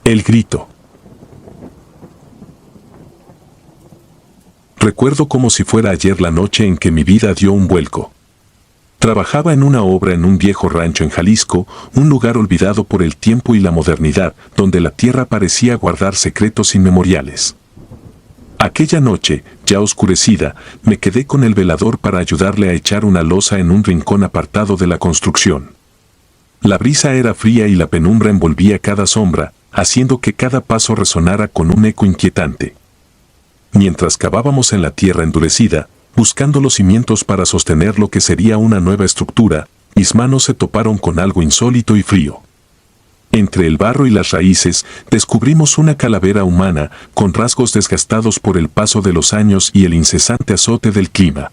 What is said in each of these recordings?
El grito. Recuerdo como si fuera ayer la noche en que mi vida dio un vuelco. Trabajaba en una obra en un viejo rancho en Jalisco, un lugar olvidado por el tiempo y la modernidad, donde la tierra parecía guardar secretos inmemoriales. Aquella noche, ya oscurecida, me quedé con el velador para ayudarle a echar una losa en un rincón apartado de la construcción. La brisa era fría y la penumbra envolvía cada sombra, haciendo que cada paso resonara con un eco inquietante. Mientras cavábamos en la tierra endurecida, buscando los cimientos para sostener lo que sería una nueva estructura, mis manos se toparon con algo insólito y frío. Entre el barro y las raíces, descubrimos una calavera humana, con rasgos desgastados por el paso de los años y el incesante azote del clima.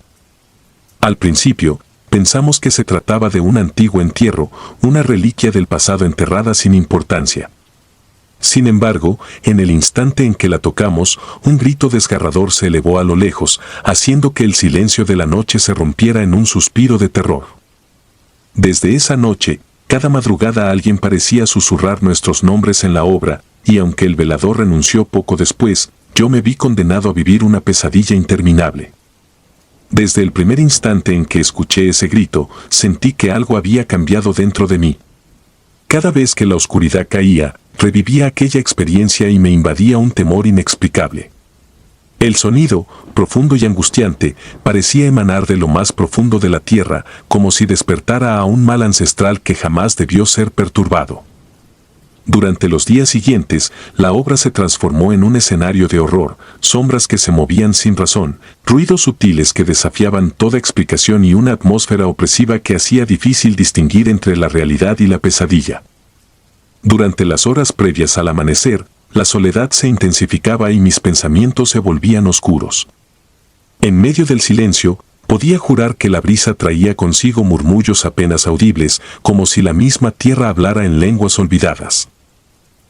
Al principio, pensamos que se trataba de un antiguo entierro, una reliquia del pasado enterrada sin importancia. Sin embargo, en el instante en que la tocamos, un grito desgarrador se elevó a lo lejos, haciendo que el silencio de la noche se rompiera en un suspiro de terror. Desde esa noche, cada madrugada alguien parecía susurrar nuestros nombres en la obra, y aunque el velador renunció poco después, yo me vi condenado a vivir una pesadilla interminable. Desde el primer instante en que escuché ese grito, sentí que algo había cambiado dentro de mí. Cada vez que la oscuridad caía, revivía aquella experiencia y me invadía un temor inexplicable. El sonido, profundo y angustiante, parecía emanar de lo más profundo de la tierra, como si despertara a un mal ancestral que jamás debió ser perturbado. Durante los días siguientes, la obra se transformó en un escenario de horror, sombras que se movían sin razón, ruidos sutiles que desafiaban toda explicación y una atmósfera opresiva que hacía difícil distinguir entre la realidad y la pesadilla. Durante las horas previas al amanecer, la soledad se intensificaba y mis pensamientos se volvían oscuros. En medio del silencio, podía jurar que la brisa traía consigo murmullos apenas audibles, como si la misma tierra hablara en lenguas olvidadas.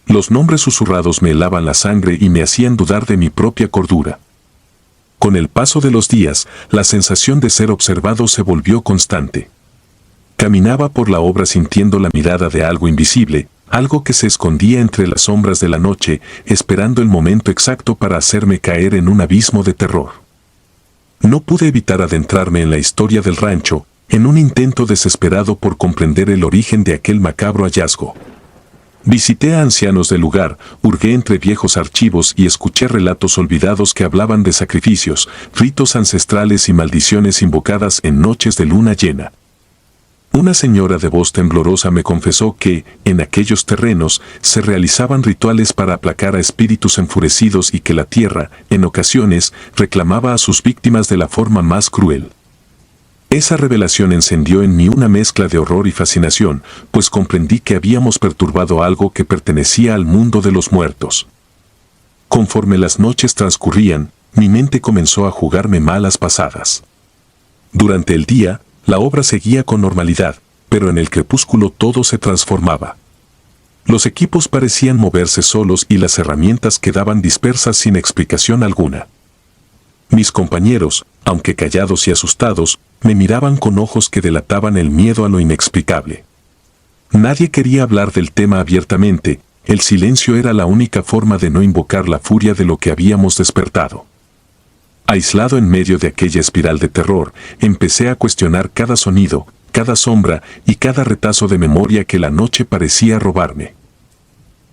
Los nombres susurrados me helaban la sangre y me hacían dudar de mi propia cordura. Con el paso de los días, la sensación de ser observado se volvió constante. Caminaba por la obra sintiendo la mirada de algo invisible, algo que se escondía entre las sombras de la noche, esperando el momento exacto para hacerme caer en un abismo de terror. No pude evitar adentrarme en la historia del rancho, en un intento desesperado por comprender el origen de aquel macabro hallazgo. Visité a ancianos del lugar, hurgué entre viejos archivos y escuché relatos olvidados que hablaban de sacrificios, ritos ancestrales y maldiciones invocadas en noches de luna llena. Una señora de voz temblorosa me confesó que, en aquellos terrenos, se realizaban rituales para aplacar a espíritus enfurecidos y que la tierra, en ocasiones, reclamaba a sus víctimas de la forma más cruel. Esa revelación encendió en mí una mezcla de horror y fascinación, pues comprendí que habíamos perturbado algo que pertenecía al mundo de los muertos. Conforme las noches transcurrían, mi mente comenzó a jugarme malas pasadas. Durante el día, la obra seguía con normalidad, pero en el crepúsculo todo se transformaba. Los equipos parecían moverse solos y las herramientas quedaban dispersas sin explicación alguna. Mis compañeros, aunque callados y asustados, me miraban con ojos que delataban el miedo a lo inexplicable. Nadie quería hablar del tema abiertamente, el silencio era la única forma de no invocar la furia de lo que habíamos despertado. Aislado en medio de aquella espiral de terror, empecé a cuestionar cada sonido, cada sombra y cada retazo de memoria que la noche parecía robarme.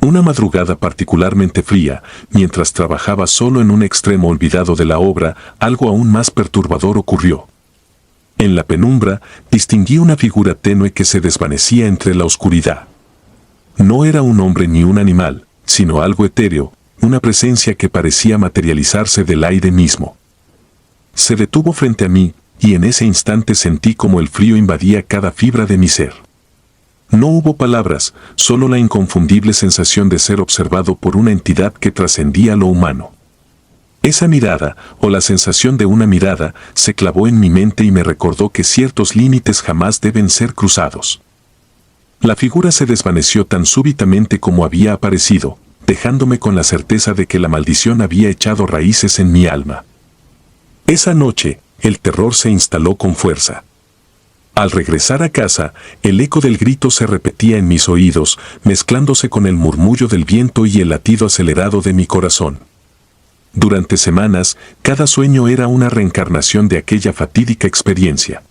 Una madrugada particularmente fría, mientras trabajaba solo en un extremo olvidado de la obra, algo aún más perturbador ocurrió. En la penumbra, distinguí una figura tenue que se desvanecía entre la oscuridad. No era un hombre ni un animal, sino algo etéreo, una presencia que parecía materializarse del aire mismo. Se detuvo frente a mí, y en ese instante sentí como el frío invadía cada fibra de mi ser. No hubo palabras, solo la inconfundible sensación de ser observado por una entidad que trascendía lo humano. Esa mirada, o la sensación de una mirada, se clavó en mi mente y me recordó que ciertos límites jamás deben ser cruzados. La figura se desvaneció tan súbitamente como había aparecido, dejándome con la certeza de que la maldición había echado raíces en mi alma. Esa noche, el terror se instaló con fuerza. Al regresar a casa, el eco del grito se repetía en mis oídos, mezclándose con el murmullo del viento y el latido acelerado de mi corazón. Durante semanas, cada sueño era una reencarnación de aquella fatídica experiencia.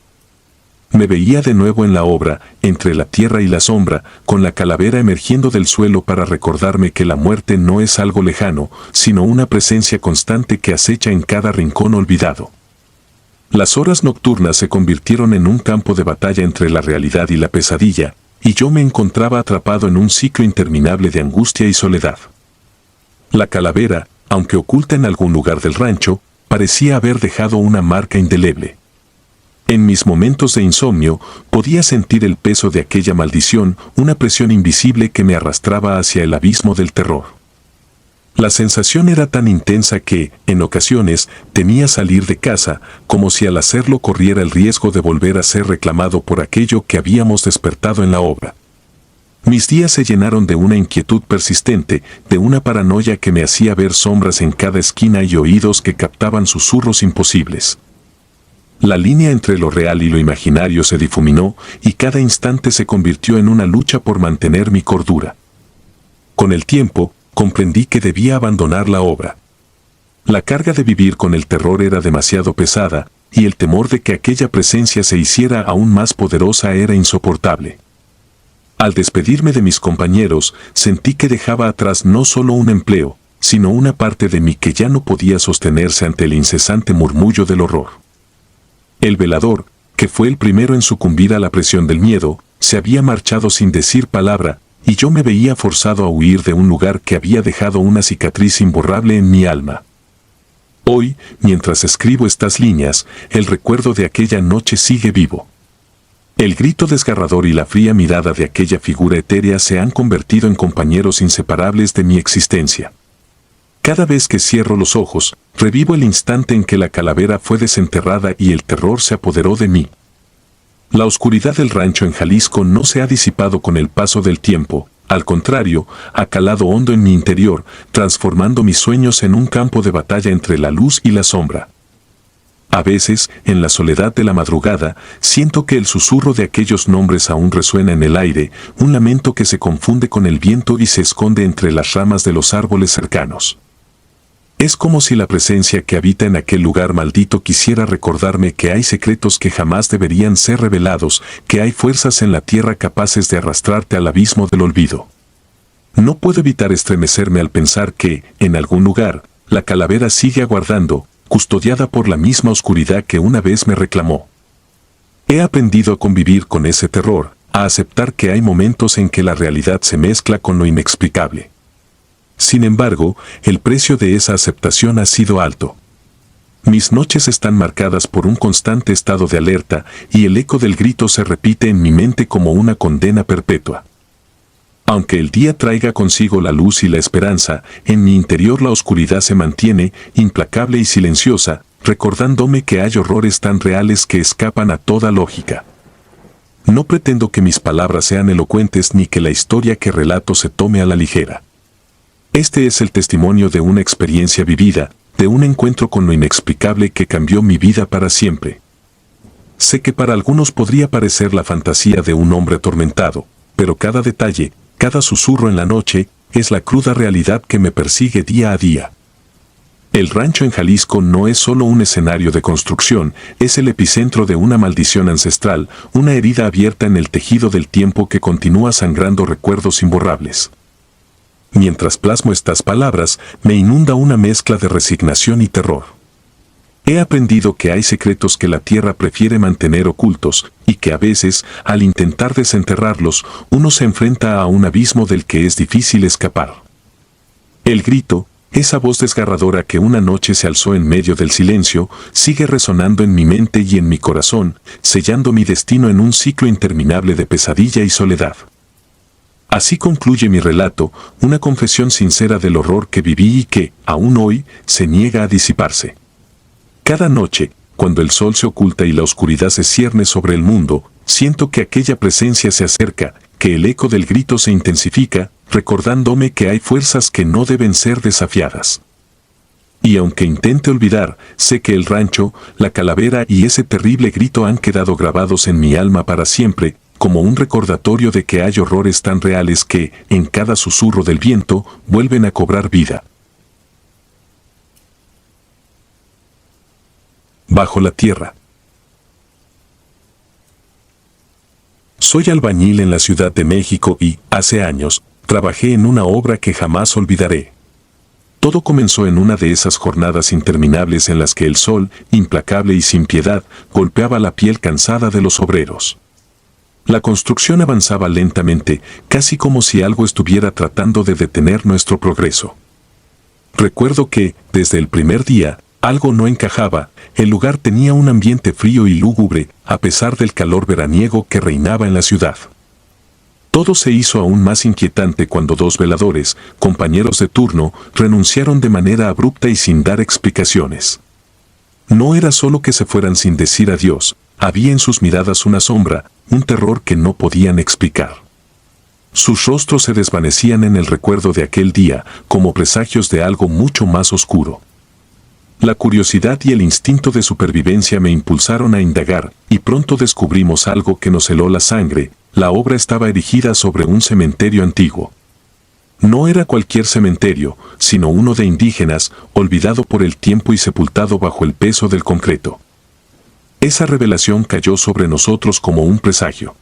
Me veía de nuevo en la obra, entre la tierra y la sombra, con la calavera emergiendo del suelo para recordarme que la muerte no es algo lejano, sino una presencia constante que acecha en cada rincón olvidado. Las horas nocturnas se convirtieron en un campo de batalla entre la realidad y la pesadilla, y yo me encontraba atrapado en un ciclo interminable de angustia y soledad. La calavera, aunque oculta en algún lugar del rancho, parecía haber dejado una marca indeleble. En mis momentos de insomnio, podía sentir el peso de aquella maldición, una presión invisible que me arrastraba hacia el abismo del terror. La sensación era tan intensa que, en ocasiones, temía salir de casa, como si al hacerlo corriera el riesgo de volver a ser reclamado por aquello que habíamos despertado en la obra. Mis días se llenaron de una inquietud persistente, de una paranoia que me hacía ver sombras en cada esquina y oídos que captaban susurros imposibles. La línea entre lo real y lo imaginario se difuminó y cada instante se convirtió en una lucha por mantener mi cordura. Con el tiempo, comprendí que debía abandonar la obra. La carga de vivir con el terror era demasiado pesada, y el temor de que aquella presencia se hiciera aún más poderosa era insoportable. Al despedirme de mis compañeros, sentí que dejaba atrás no solo un empleo, sino una parte de mí que ya no podía sostenerse ante el incesante murmullo del horror. El velador, que fue el primero en sucumbir a la presión del miedo, se había marchado sin decir palabra, y yo me veía forzado a huir de un lugar que había dejado una cicatriz imborrable en mi alma. Hoy, mientras escribo estas líneas, el recuerdo de aquella noche sigue vivo. El grito desgarrador y la fría mirada de aquella figura etérea se han convertido en compañeros inseparables de mi existencia. Cada vez que cierro los ojos, revivo el instante en que la calavera fue desenterrada y el terror se apoderó de mí. La oscuridad del rancho en Jalisco no se ha disipado con el paso del tiempo, al contrario, ha calado hondo en mi interior, transformando mis sueños en un campo de batalla entre la luz y la sombra. A veces, en la soledad de la madrugada, siento que el susurro de aquellos nombres aún resuena en el aire, un lamento que se confunde con el viento y se esconde entre las ramas de los árboles cercanos. Es como si la presencia que habita en aquel lugar maldito quisiera recordarme que hay secretos que jamás deberían ser revelados, que hay fuerzas en la tierra capaces de arrastrarte al abismo del olvido. No puedo evitar estremecerme al pensar que, en algún lugar, la calavera sigue aguardando, custodiada por la misma oscuridad que una vez me reclamó. He aprendido a convivir con ese terror, a aceptar que hay momentos en que la realidad se mezcla con lo inexplicable. Sin embargo, el precio de esa aceptación ha sido alto. Mis noches están marcadas por un constante estado de alerta y el eco del grito se repite en mi mente como una condena perpetua. Aunque el día traiga consigo la luz y la esperanza, en mi interior la oscuridad se mantiene, implacable y silenciosa, recordándome que hay horrores tan reales que escapan a toda lógica. No pretendo que mis palabras sean elocuentes ni que la historia que relato se tome a la ligera. Este es el testimonio de una experiencia vivida, de un encuentro con lo inexplicable que cambió mi vida para siempre. Sé que para algunos podría parecer la fantasía de un hombre atormentado, pero cada detalle, cada susurro en la noche, es la cruda realidad que me persigue día a día. El rancho en Jalisco no es solo un escenario de construcción, es el epicentro de una maldición ancestral, una herida abierta en el tejido del tiempo que continúa sangrando recuerdos imborrables. Mientras plasmo estas palabras, me inunda una mezcla de resignación y terror. He aprendido que hay secretos que la tierra prefiere mantener ocultos, y que a veces, al intentar desenterrarlos, uno se enfrenta a un abismo del que es difícil escapar. El grito, esa voz desgarradora que una noche se alzó en medio del silencio, sigue resonando en mi mente y en mi corazón, sellando mi destino en un ciclo interminable de pesadilla y soledad. Así concluye mi relato, una confesión sincera del horror que viví y que, aún hoy, se niega a disiparse. Cada noche, cuando el sol se oculta y la oscuridad se cierne sobre el mundo, siento que aquella presencia se acerca, que el eco del grito se intensifica, recordándome que hay fuerzas que no deben ser desafiadas. Y aunque intente olvidar, sé que el rancho, la calavera y ese terrible grito han quedado grabados en mi alma para siempre, como un recordatorio de que hay horrores tan reales que, en cada susurro del viento, vuelven a cobrar vida. Bajo la tierra. Soy albañil en la Ciudad de México y, hace años, trabajé en una obra que jamás olvidaré. Todo comenzó en una de esas jornadas interminables en las que el sol, implacable y sin piedad, golpeaba la piel cansada de los obreros. La construcción avanzaba lentamente, casi como si algo estuviera tratando de detener nuestro progreso. Recuerdo que, desde el primer día, algo no encajaba. El lugar tenía un ambiente frío y lúgubre, a pesar del calor veraniego que reinaba en la ciudad. Todo se hizo aún más inquietante cuando dos veladores, compañeros de turno, renunciaron de manera abrupta y sin dar explicaciones. No era solo que se fueran sin decir adiós, había en sus miradas una sombra, un terror que no podían explicar. Sus rostros se desvanecían en el recuerdo de aquel día, como presagios de algo mucho más oscuro. La curiosidad y el instinto de supervivencia me impulsaron a indagar, y pronto descubrimos algo que nos heló la sangre. La obra estaba erigida sobre un cementerio antiguo. No era cualquier cementerio, sino uno de indígenas, olvidado por el tiempo y sepultado bajo el peso del concreto. Esa revelación cayó sobre nosotros como un presagio.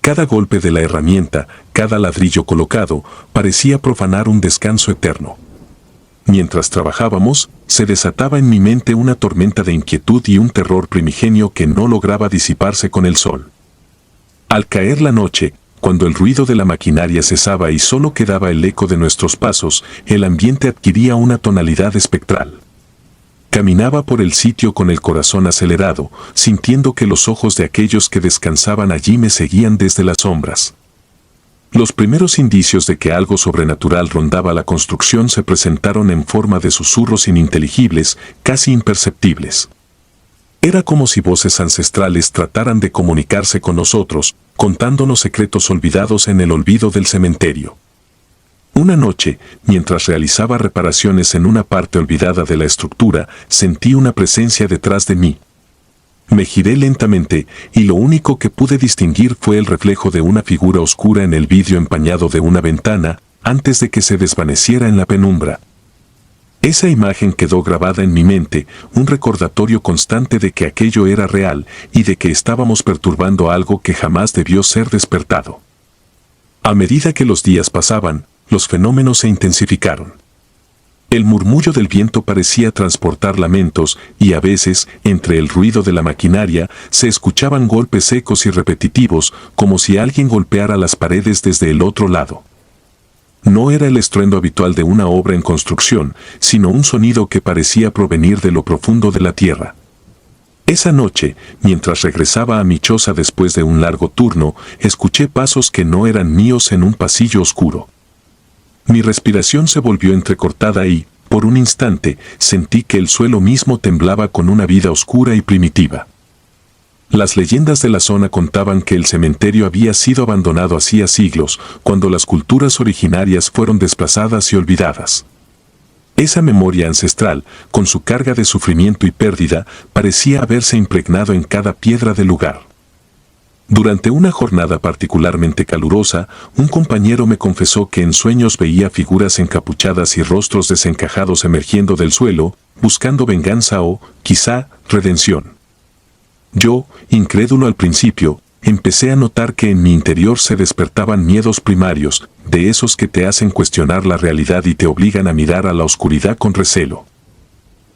Cada golpe de la herramienta, cada ladrillo colocado, parecía profanar un descanso eterno. Mientras trabajábamos, se desataba en mi mente una tormenta de inquietud y un terror primigenio que no lograba disiparse con el sol. Al caer la noche, cuando el ruido de la maquinaria cesaba y solo quedaba el eco de nuestros pasos, el ambiente adquiría una tonalidad espectral. Caminaba por el sitio con el corazón acelerado, sintiendo que los ojos de aquellos que descansaban allí me seguían desde las sombras. Los primeros indicios de que algo sobrenatural rondaba la construcción se presentaron en forma de susurros ininteligibles, casi imperceptibles. Era como si voces ancestrales trataran de comunicarse con nosotros, contándonos secretos olvidados en el olvido del cementerio. Una noche, mientras realizaba reparaciones en una parte olvidada de la estructura, sentí una presencia detrás de mí. Me giré lentamente, y lo único que pude distinguir fue el reflejo de una figura oscura en el vidrio empañado de una ventana, antes de que se desvaneciera en la penumbra. Esa imagen quedó grabada en mi mente, un recordatorio constante de que aquello era real y de que estábamos perturbando algo que jamás debió ser despertado. A medida que los días pasaban, los fenómenos se intensificaron. El murmullo del viento parecía transportar lamentos y a veces, entre el ruido de la maquinaria, se escuchaban golpes secos y repetitivos, como si alguien golpeara las paredes desde el otro lado. No era el estruendo habitual de una obra en construcción, sino un sonido que parecía provenir de lo profundo de la tierra. Esa noche, mientras regresaba a mi choza después de un largo turno, escuché pasos que no eran míos en un pasillo oscuro. Mi respiración se volvió entrecortada y, por un instante, sentí que el suelo mismo temblaba con una vida oscura y primitiva. Las leyendas de la zona contaban que el cementerio había sido abandonado hacía siglos, cuando las culturas originarias fueron desplazadas y olvidadas. Esa memoria ancestral, con su carga de sufrimiento y pérdida, parecía haberse impregnado en cada piedra del lugar. Durante una jornada particularmente calurosa, un compañero me confesó que en sueños veía figuras encapuchadas y rostros desencajados emergiendo del suelo, buscando venganza o, quizá, redención. Yo, incrédulo al principio, empecé a notar que en mi interior se despertaban miedos primarios, de esos que te hacen cuestionar la realidad y te obligan a mirar a la oscuridad con recelo.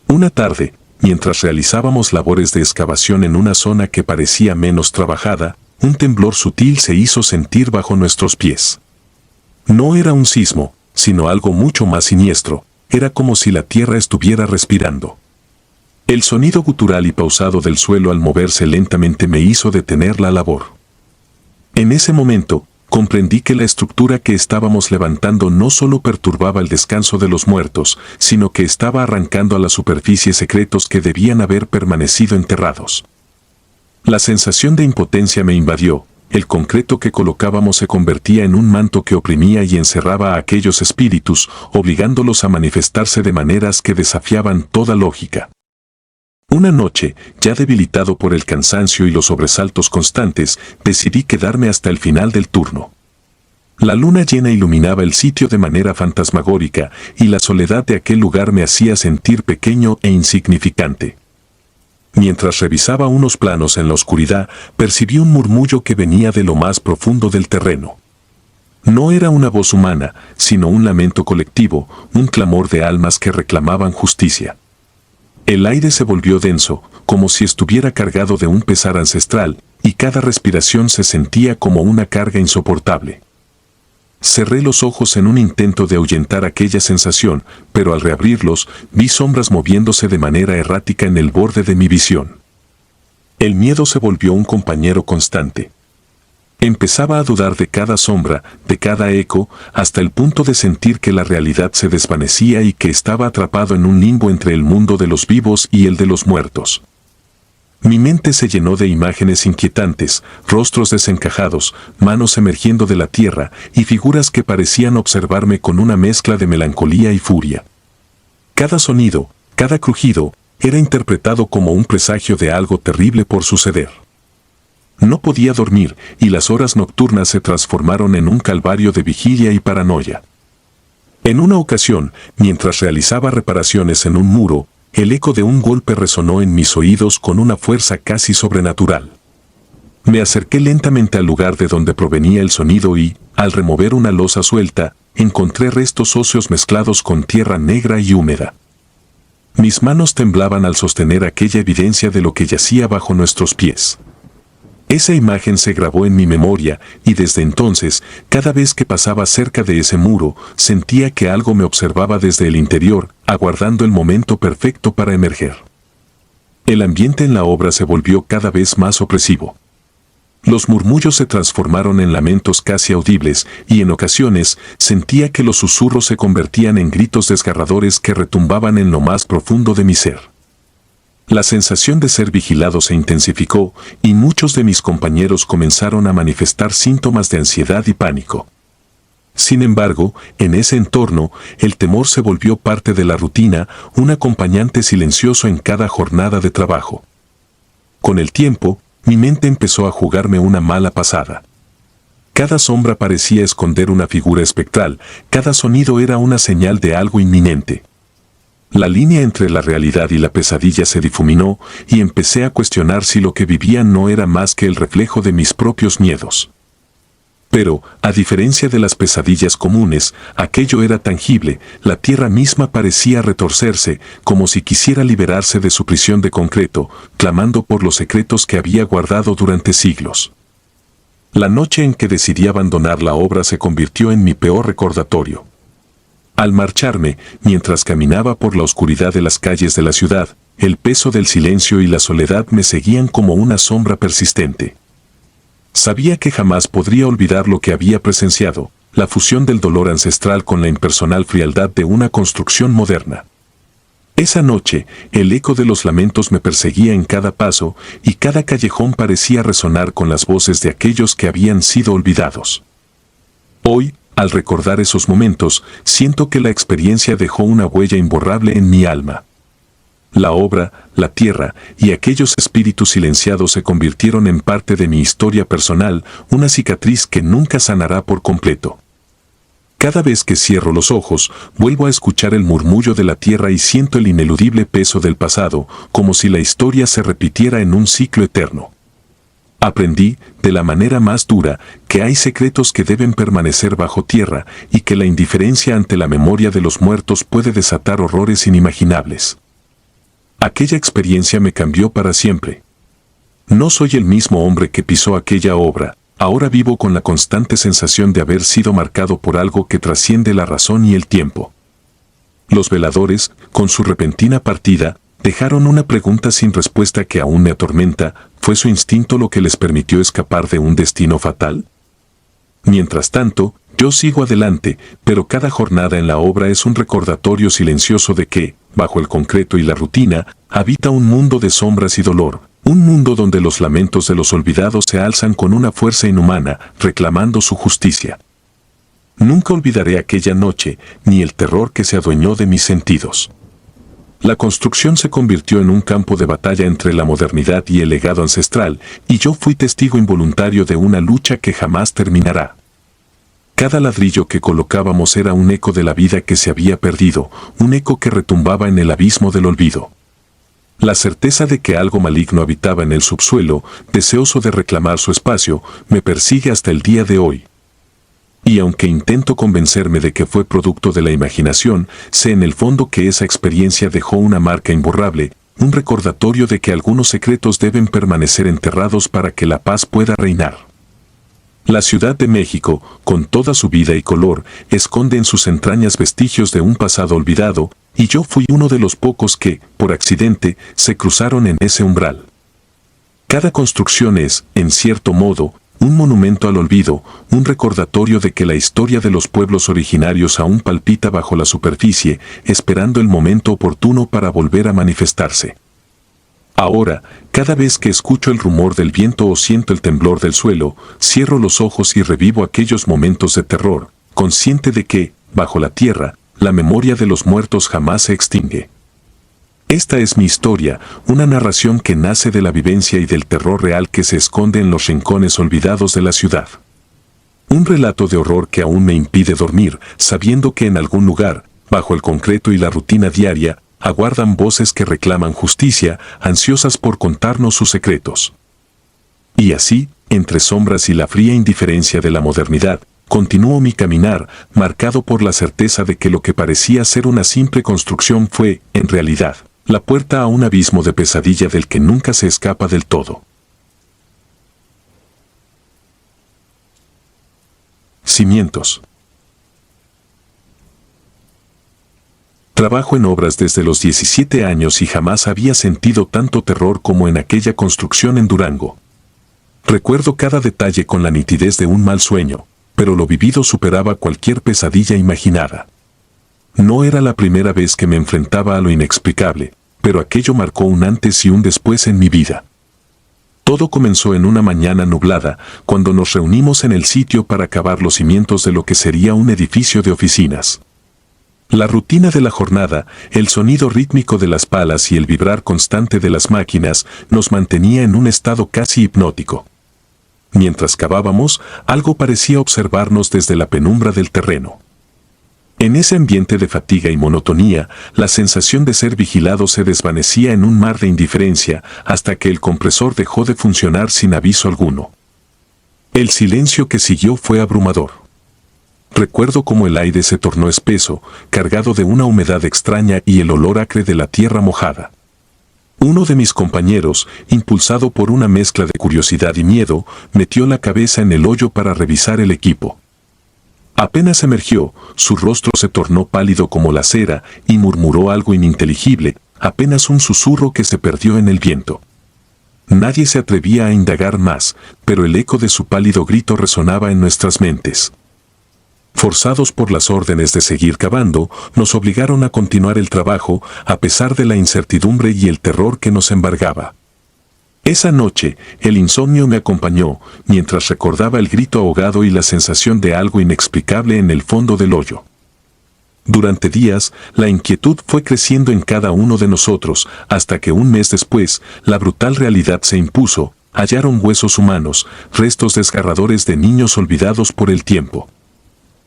Una tarde, mientras realizábamos labores de excavación en una zona que parecía menos trabajada, un temblor sutil se hizo sentir bajo nuestros pies. No era un sismo, sino algo mucho más siniestro, era como si la tierra estuviera respirando. El sonido gutural y pausado del suelo al moverse lentamente me hizo detener la labor. En ese momento, comprendí que la estructura que estábamos levantando no solo perturbaba el descanso de los muertos, sino que estaba arrancando a la superficie secretos que debían haber permanecido enterrados. La sensación de impotencia me invadió, el concreto que colocábamos se convertía en un manto que oprimía y encerraba a aquellos espíritus, obligándolos a manifestarse de maneras que desafiaban toda lógica. Una noche, ya debilitado por el cansancio y los sobresaltos constantes, decidí quedarme hasta el final del turno. La luna llena iluminaba el sitio de manera fantasmagórica y la soledad de aquel lugar me hacía sentir pequeño e insignificante. Mientras revisaba unos planos en la oscuridad, percibí un murmullo que venía de lo más profundo del terreno. No era una voz humana, sino un lamento colectivo, un clamor de almas que reclamaban justicia. El aire se volvió denso, como si estuviera cargado de un pesar ancestral, y cada respiración se sentía como una carga insoportable. Cerré los ojos en un intento de ahuyentar aquella sensación, pero al reabrirlos, vi sombras moviéndose de manera errática en el borde de mi visión. El miedo se volvió un compañero constante. Empezaba a dudar de cada sombra, de cada eco, hasta el punto de sentir que la realidad se desvanecía y que estaba atrapado en un limbo entre el mundo de los vivos y el de los muertos. Mi mente se llenó de imágenes inquietantes, rostros desencajados, manos emergiendo de la tierra y figuras que parecían observarme con una mezcla de melancolía y furia. Cada sonido, cada crujido, era interpretado como un presagio de algo terrible por suceder. No podía dormir y las horas nocturnas se transformaron en un calvario de vigilia y paranoia. En una ocasión, mientras realizaba reparaciones en un muro, el eco de un golpe resonó en mis oídos con una fuerza casi sobrenatural. Me acerqué lentamente al lugar de donde provenía el sonido y, al remover una losa suelta, encontré restos óseos mezclados con tierra negra y húmeda. Mis manos temblaban al sostener aquella evidencia de lo que yacía bajo nuestros pies. Esa imagen se grabó en mi memoria y desde entonces, cada vez que pasaba cerca de ese muro, sentía que algo me observaba desde el interior, aguardando el momento perfecto para emerger. El ambiente en la obra se volvió cada vez más opresivo. Los murmullos se transformaron en lamentos casi audibles y en ocasiones sentía que los susurros se convertían en gritos desgarradores que retumbaban en lo más profundo de mi ser. La sensación de ser vigilado se intensificó y muchos de mis compañeros comenzaron a manifestar síntomas de ansiedad y pánico. Sin embargo, en ese entorno, el temor se volvió parte de la rutina, un acompañante silencioso en cada jornada de trabajo. Con el tiempo, mi mente empezó a jugarme una mala pasada. Cada sombra parecía esconder una figura espectral, cada sonido era una señal de algo inminente. La línea entre la realidad y la pesadilla se difuminó y empecé a cuestionar si lo que vivía no era más que el reflejo de mis propios miedos. Pero, a diferencia de las pesadillas comunes, aquello era tangible, la tierra misma parecía retorcerse, como si quisiera liberarse de su prisión de concreto, clamando por los secretos que había guardado durante siglos. La noche en que decidí abandonar la obra se convirtió en mi peor recordatorio. Al marcharme, mientras caminaba por la oscuridad de las calles de la ciudad, el peso del silencio y la soledad me seguían como una sombra persistente. Sabía que jamás podría olvidar lo que había presenciado, la fusión del dolor ancestral con la impersonal frialdad de una construcción moderna. Esa noche, el eco de los lamentos me perseguía en cada paso y cada callejón parecía resonar con las voces de aquellos que habían sido olvidados. Hoy, al recordar esos momentos, siento que la experiencia dejó una huella imborrable en mi alma. La obra, la tierra y aquellos espíritus silenciados se convirtieron en parte de mi historia personal, una cicatriz que nunca sanará por completo. Cada vez que cierro los ojos, vuelvo a escuchar el murmullo de la tierra y siento el ineludible peso del pasado, como si la historia se repitiera en un ciclo eterno. Aprendí, de la manera más dura, que hay secretos que deben permanecer bajo tierra y que la indiferencia ante la memoria de los muertos puede desatar horrores inimaginables. Aquella experiencia me cambió para siempre. No soy el mismo hombre que pisó aquella obra, ahora vivo con la constante sensación de haber sido marcado por algo que trasciende la razón y el tiempo. Los veladores, con su repentina partida, dejaron una pregunta sin respuesta que aún me atormenta: ¿fue su instinto lo que les permitió escapar de un destino fatal? Mientras tanto, yo sigo adelante, pero cada jornada en la obra es un recordatorio silencioso de que, bajo el concreto y la rutina, habita un mundo de sombras y dolor, Un mundo donde los lamentos de los olvidados se alzan con una fuerza inhumana, reclamando su justicia. Nunca olvidaré aquella noche, ni el terror que se adueñó de mis sentidos. La construcción se convirtió en un campo de batalla entre la modernidad y el legado ancestral, y yo fui testigo involuntario de una lucha que jamás terminará. Cada ladrillo que colocábamos era un eco de la vida que se había perdido, un eco que retumbaba en el abismo del olvido. La certeza de que algo maligno habitaba en el subsuelo, deseoso de reclamar su espacio, me persigue hasta el día de hoy. Y aunque intento convencerme de que fue producto de la imaginación, sé en el fondo que esa experiencia dejó una marca imborrable, un recordatorio de que algunos secretos deben permanecer enterrados para que la paz pueda reinar. La Ciudad de México, con toda su vida y color, esconde en sus entrañas vestigios de un pasado olvidado, y yo fui uno de los pocos que, por accidente, se cruzaron en ese umbral. Cada construcción es, en cierto modo, un monumento al olvido, un recordatorio de que la historia de los pueblos originarios aún palpita bajo la superficie, esperando el momento oportuno para volver a manifestarse. Ahora, cada vez que escucho el rumor del viento o siento el temblor del suelo, cierro los ojos y revivo aquellos momentos de terror, consciente de que, bajo la tierra, la memoria de los muertos jamás se extingue. Esta es mi historia, una narración que nace de la vivencia y del terror real que se esconde en los rincones olvidados de la ciudad. Un relato de horror que aún me impide dormir, sabiendo que en algún lugar, bajo el concreto y la rutina diaria, aguardan voces que reclaman justicia, ansiosas por contarnos sus secretos. Y así, entre sombras y la fría indiferencia de la modernidad, continúo mi caminar, marcado por la certeza de que lo que parecía ser una simple construcción fue, en realidad, la puerta a un abismo de pesadilla del que nunca se escapa del todo. Cimientos. Trabajo en obras desde los 17 años y jamás había sentido tanto terror como en aquella construcción en Durango. Recuerdo cada detalle con la nitidez de un mal sueño, pero lo vivido superaba cualquier pesadilla imaginada. No era la primera vez que me enfrentaba a lo inexplicable, pero aquello marcó un antes y un después en mi vida. Todo comenzó en una mañana nublada, cuando nos reunimos en el sitio para cavar los cimientos de lo que sería un edificio de oficinas. La rutina de la jornada, el sonido rítmico de las palas y el vibrar constante de las máquinas nos mantenía en un estado casi hipnótico. Mientras cavábamos, algo parecía observarnos desde la penumbra del terreno. En ese ambiente de fatiga y monotonía, la sensación de ser vigilado se desvanecía en un mar de indiferencia hasta que el compresor dejó de funcionar sin aviso alguno. El silencio que siguió fue abrumador. Recuerdo cómo el aire se tornó espeso, cargado de una humedad extraña y el olor acre de la tierra mojada. Uno de mis compañeros, impulsado por una mezcla de curiosidad y miedo, metió la cabeza en el hoyo para revisar el equipo. Apenas emergió, su rostro se tornó pálido como la cera y murmuró algo ininteligible, apenas un susurro que se perdió en el viento. Nadie se atrevía a indagar más, pero el eco de su pálido grito resonaba en nuestras mentes. Forzados por las órdenes de seguir cavando, nos obligaron a continuar el trabajo, a pesar de la incertidumbre y el terror que nos embargaba. Esa noche, el insomnio me acompañó, mientras recordaba el grito ahogado y la sensación de algo inexplicable en el fondo del hoyo. Durante días, la inquietud fue creciendo en cada uno de nosotros, hasta que un mes después, la brutal realidad se impuso, hallaron huesos humanos, restos desgarradores de niños olvidados por el tiempo.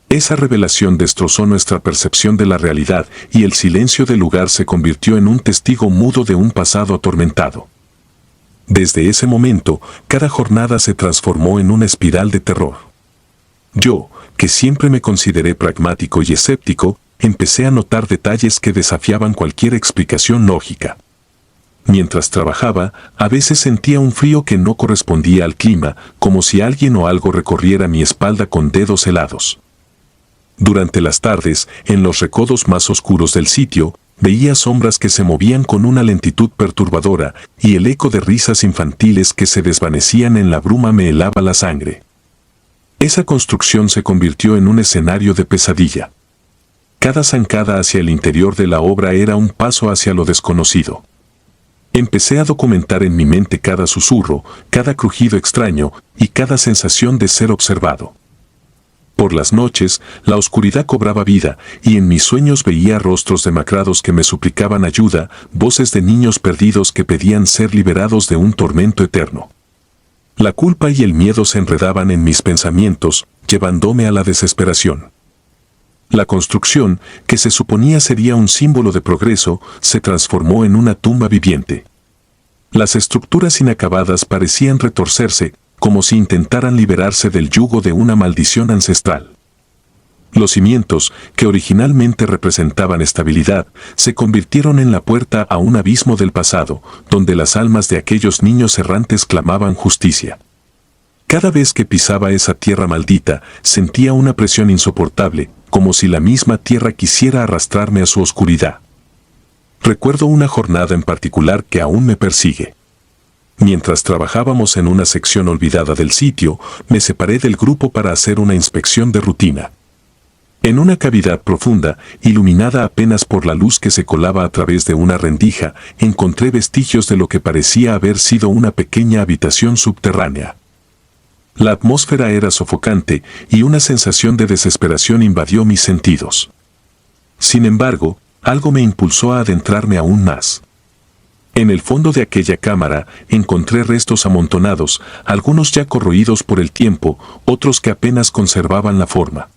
Esa revelación destrozó nuestra percepción de la realidad y el silencio del lugar se convirtió en un testigo mudo de un pasado atormentado. Desde ese momento, cada jornada se transformó en una espiral de terror. Yo, que siempre me consideré pragmático y escéptico, empecé a notar detalles que desafiaban cualquier explicación lógica. Mientras trabajaba, a veces sentía un frío que no correspondía al clima, como si alguien o algo recorriera mi espalda con dedos helados. Durante las tardes, en los recodos más oscuros del sitio, veía sombras que se movían con una lentitud perturbadora y el eco de risas infantiles que se desvanecían en la bruma me helaba la sangre. Esa construcción se convirtió en un escenario de pesadilla. Cada zancada hacia el interior de la obra era un paso hacia lo desconocido. Empecé a documentar en mi mente cada susurro, cada crujido extraño y cada sensación de ser observado. Por las noches, la oscuridad cobraba vida y en mis sueños veía rostros demacrados que me suplicaban ayuda, voces de niños perdidos que pedían ser liberados de un tormento eterno. La culpa y el miedo se enredaban en mis pensamientos, llevándome a la desesperación. La construcción, que se suponía sería un símbolo de progreso, se transformó en una tumba viviente. Las estructuras inacabadas parecían retorcerse, como si intentaran liberarse del yugo de una maldición ancestral. Los cimientos, que originalmente representaban estabilidad, se convirtieron en la puerta a un abismo del pasado, donde las almas de aquellos niños errantes clamaban justicia. Cada vez que pisaba esa tierra maldita, sentía una presión insoportable, como si la misma tierra quisiera arrastrarme a su oscuridad. Recuerdo una jornada en particular que aún me persigue. Mientras trabajábamos en una sección olvidada del sitio, me separé del grupo para hacer una inspección de rutina. En una cavidad profunda, iluminada apenas por la luz que se colaba a través de una rendija, encontré vestigios de lo que parecía haber sido una pequeña habitación subterránea. La atmósfera era sofocante y una sensación de desesperación invadió mis sentidos. Sin embargo, algo me impulsó a adentrarme aún más. En el fondo de aquella cámara encontré restos amontonados, algunos ya corroídos por el tiempo, otros que apenas conservaban la forma.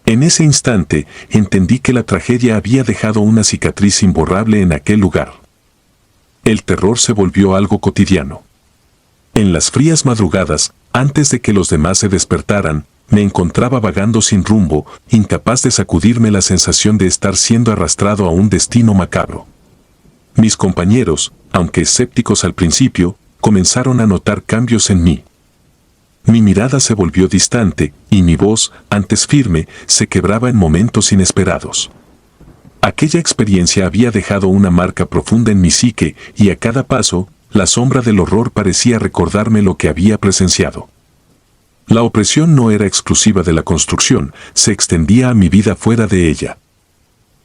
En ese instante entendí que la tragedia había dejado una cicatriz imborrable en aquel lugar. El terror se volvió algo cotidiano. En las frías madrugadas, antes de que los demás se despertaran, me encontraba vagando sin rumbo, incapaz de sacudirme la sensación de estar siendo arrastrado a un destino macabro. Mis compañeros, aunque escépticos al principio, comenzaron a notar cambios en mí. Mi mirada se volvió distante y mi voz, antes firme, se quebraba en momentos inesperados. Aquella experiencia había dejado una marca profunda en mi psique y a cada paso, la sombra del horror parecía recordarme lo que había presenciado. La opresión no era exclusiva de la construcción, se extendía a mi vida fuera de ella.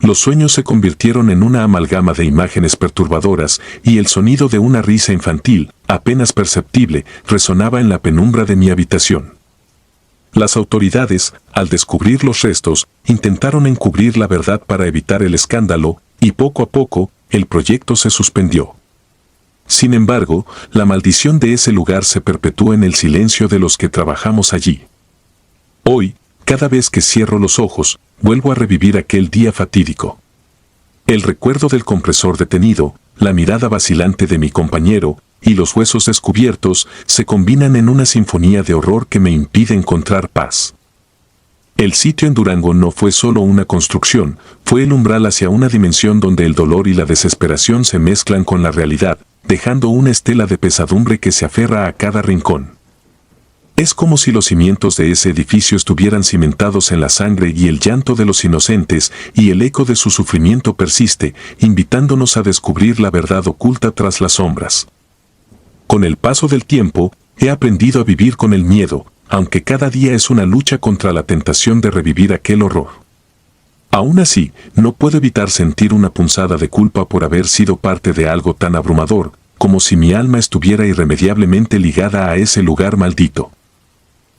Los sueños se convirtieron en una amalgama de imágenes perturbadoras y el sonido de una risa infantil, apenas perceptible, resonaba en la penumbra de mi habitación. Las autoridades, al descubrir los restos, intentaron encubrir la verdad para evitar el escándalo, y poco a poco, el proyecto se suspendió. Sin embargo, la maldición de ese lugar se perpetuó en el silencio de los que trabajamos allí. Hoy, cada vez que cierro los ojos, vuelvo a revivir aquel día fatídico. El recuerdo del compresor detenido, la mirada vacilante de mi compañero y los huesos descubiertos se combinan en una sinfonía de horror que me impide encontrar paz. El sitio en Durango no fue solo una construcción, fue el umbral hacia una dimensión donde el dolor y la desesperación se mezclan con la realidad, dejando una estela de pesadumbre que se aferra a cada rincón. Es como si los cimientos de ese edificio estuvieran cimentados en la sangre y el llanto de los inocentes, y el eco de su sufrimiento persiste, invitándonos a descubrir la verdad oculta tras las sombras. Con el paso del tiempo, he aprendido a vivir con el miedo, aunque cada día es una lucha contra la tentación de revivir aquel horror. Aún así, no puedo evitar sentir una punzada de culpa por haber sido parte de algo tan abrumador, como si mi alma estuviera irremediablemente ligada a ese lugar maldito.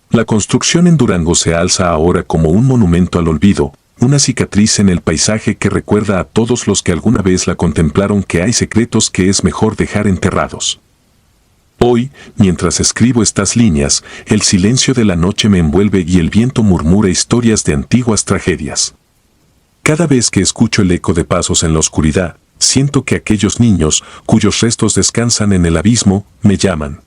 La construcción en Durango se alza ahora como un monumento al olvido, una cicatriz en el paisaje que recuerda a todos los que alguna vez la contemplaron que hay secretos que es mejor dejar enterrados. Hoy, mientras escribo estas líneas, el silencio de la noche me envuelve y el viento murmura historias de antiguas tragedias. Cada vez que escucho el eco de pasos en la oscuridad, siento que aquellos niños, cuyos restos descansan en el abismo, me llaman.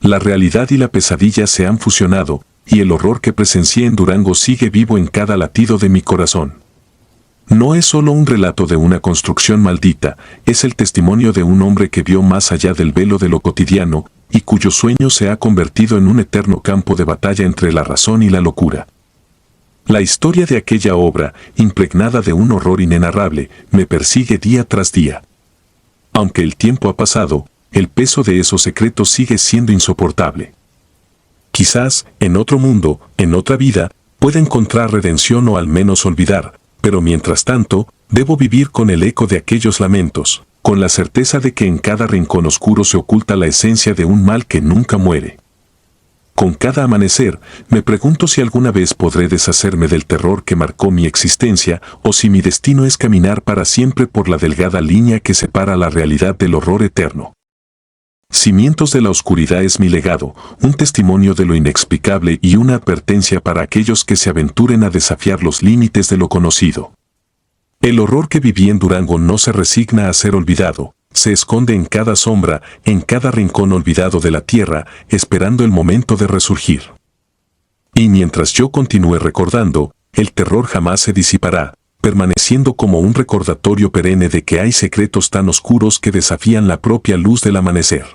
La realidad y la pesadilla se han fusionado, y el horror que presencié en Durango sigue vivo en cada latido de mi corazón. No es solo un relato de una construcción maldita, es el testimonio de un hombre que vio más allá del velo de lo cotidiano, y cuyo sueño se ha convertido en un eterno campo de batalla entre la razón y la locura. La historia de aquella obra, impregnada de un horror inenarrable, me persigue día tras día. Aunque el tiempo ha pasado, el peso de esos secretos sigue siendo insoportable. Quizás, en otro mundo, en otra vida, pueda encontrar redención o al menos olvidar, pero mientras tanto, debo vivir con el eco de aquellos lamentos, con la certeza de que en cada rincón oscuro se oculta la esencia de un mal que nunca muere. Con cada amanecer, me pregunto si alguna vez podré deshacerme del terror que marcó mi existencia o si mi destino es caminar para siempre por la delgada línea que separa la realidad del horror eterno. Cimientos de la oscuridad es mi legado, un testimonio de lo inexplicable y una advertencia para aquellos que se aventuren a desafiar los límites de lo conocido. El horror que viví en Durango no se resigna a ser olvidado, se esconde en cada sombra, en cada rincón olvidado de la tierra, esperando el momento de resurgir. Y mientras yo continúe recordando, el terror jamás se disipará, permaneciendo como un recordatorio perenne de que hay secretos tan oscuros que desafían la propia luz del amanecer.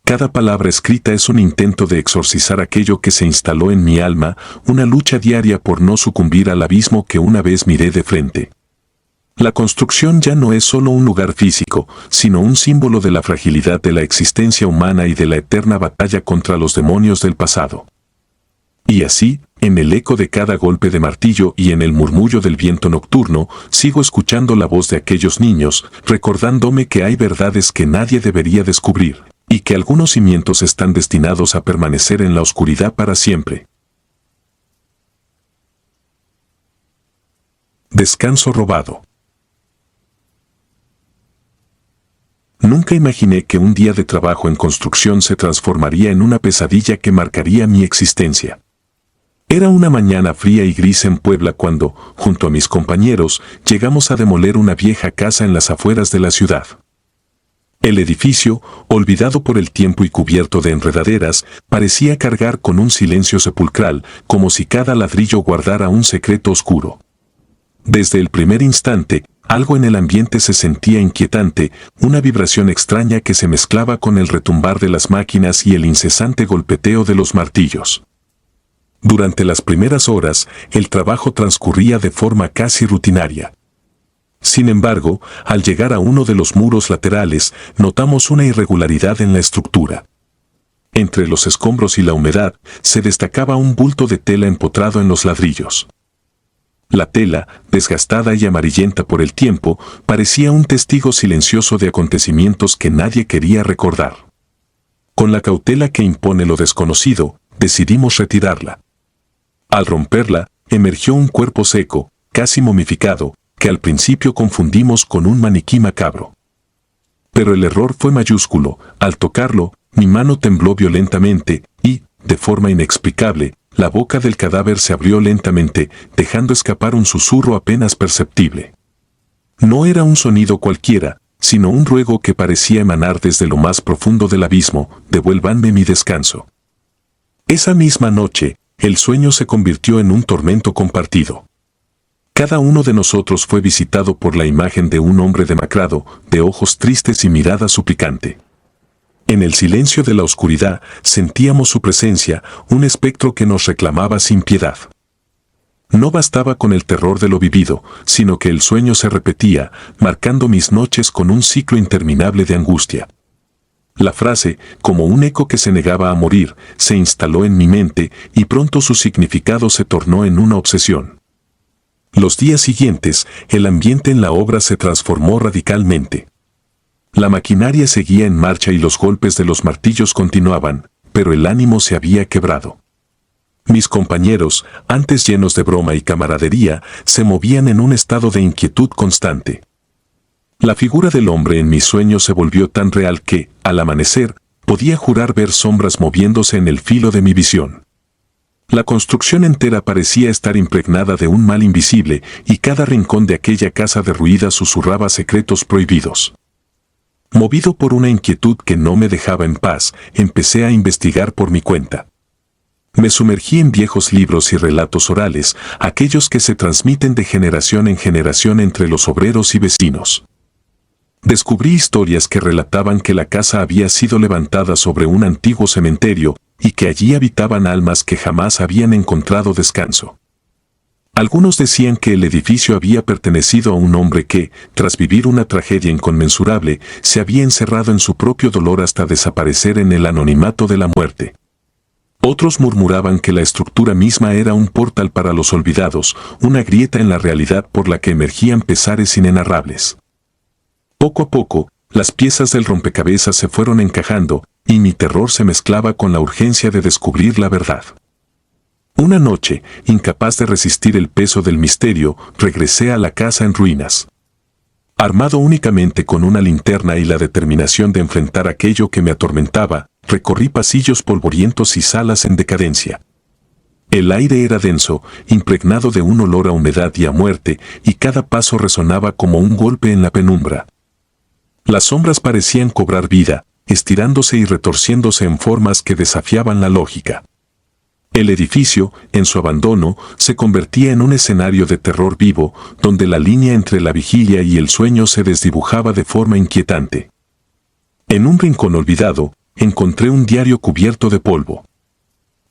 Cada palabra escrita es un intento de exorcizar aquello que se instaló en mi alma, una lucha diaria por no sucumbir al abismo que una vez miré de frente. La construcción ya no es solo un lugar físico, sino un símbolo de la fragilidad de la existencia humana y de la eterna batalla contra los demonios del pasado. Y así, en el eco de cada golpe de martillo y en el murmullo del viento nocturno, sigo escuchando la voz de aquellos niños, recordándome que hay verdades que nadie debería descubrir, y que algunos cimientos están destinados a permanecer en la oscuridad para siempre. Descanso robado. Nunca imaginé que un día de trabajo en construcción se transformaría en una pesadilla que marcaría mi existencia. Era una mañana fría y gris en Puebla cuando, junto a mis compañeros, llegamos a demoler una vieja casa en las afueras de la ciudad. El edificio, olvidado por el tiempo y cubierto de enredaderas, parecía cargar con un silencio sepulcral, como si cada ladrillo guardara un secreto oscuro. Desde el primer instante, algo en el ambiente se sentía inquietante, una vibración extraña que se mezclaba con el retumbar de las máquinas y el incesante golpeteo de los martillos. Durante las primeras horas, el trabajo transcurría de forma casi rutinaria. Sin embargo, al llegar a uno de los muros laterales, notamos una irregularidad en la estructura. Entre los escombros y la humedad, se destacaba un bulto de tela empotrado en los ladrillos. La tela, desgastada y amarillenta por el tiempo, parecía un testigo silencioso de acontecimientos que nadie quería recordar. Con la cautela que impone lo desconocido, decidimos retirarla. Al romperla, emergió un cuerpo seco, casi momificado, que al principio confundimos con un maniquí macabro. Pero el error fue mayúsculo. Al tocarlo, mi mano tembló violentamente y, de forma inexplicable, la boca del cadáver se abrió lentamente, dejando escapar un susurro apenas perceptible. No era un sonido cualquiera, sino un ruego que parecía emanar desde lo más profundo del abismo: devuélvanme mi descanso. Esa misma noche, el sueño se convirtió en un tormento compartido. Cada uno de nosotros fue visitado por la imagen de un hombre demacrado, de ojos tristes y mirada suplicante. En el silencio de la oscuridad sentíamos su presencia, un espectro que nos reclamaba sin piedad. No bastaba con el terror de lo vivido, sino que el sueño se repetía, marcando mis noches con un ciclo interminable de angustia. La frase, como un eco que se negaba a morir, se instaló en mi mente y pronto su significado se tornó en una obsesión. Los días siguientes, el ambiente en la obra se transformó radicalmente. La maquinaria seguía en marcha y los golpes de los martillos continuaban, pero el ánimo se había quebrado. Mis compañeros, antes llenos de broma y camaradería, se movían en un estado de inquietud constante. La figura del hombre en mis sueños se volvió tan real que, al amanecer, podía jurar ver sombras moviéndose en el filo de mi visión. La construcción entera parecía estar impregnada de un mal invisible y cada rincón de aquella casa derruida susurraba secretos prohibidos. Movido por una inquietud que no me dejaba en paz, empecé a investigar por mi cuenta. Me sumergí en viejos libros y relatos orales, aquellos que se transmiten de generación en generación entre los obreros y vecinos. Descubrí historias que relataban que la casa había sido levantada sobre un antiguo cementerio y que allí habitaban almas que jamás habían encontrado descanso. Algunos decían que el edificio había pertenecido a un hombre que, tras vivir una tragedia inconmensurable, se había encerrado en su propio dolor hasta desaparecer en el anonimato de la muerte. Otros murmuraban que la estructura misma era un portal para los olvidados, una grieta en la realidad por la que emergían pesares inenarrables. Poco a poco, las piezas del rompecabezas se fueron encajando, y mi terror se mezclaba con la urgencia de descubrir la verdad. Una noche, incapaz de resistir el peso del misterio, regresé a la casa en ruinas. Armado únicamente con una linterna y la determinación de enfrentar aquello que me atormentaba, recorrí pasillos polvorientos y salas en decadencia. El aire era denso, impregnado de un olor a humedad y a muerte, y cada paso resonaba como un golpe en la penumbra. Las sombras parecían cobrar vida, estirándose y retorciéndose en formas que desafiaban la lógica. El edificio, en su abandono, se convertía en un escenario de terror vivo, donde la línea entre la vigilia y el sueño se desdibujaba de forma inquietante. En un rincón olvidado, encontré un diario cubierto de polvo.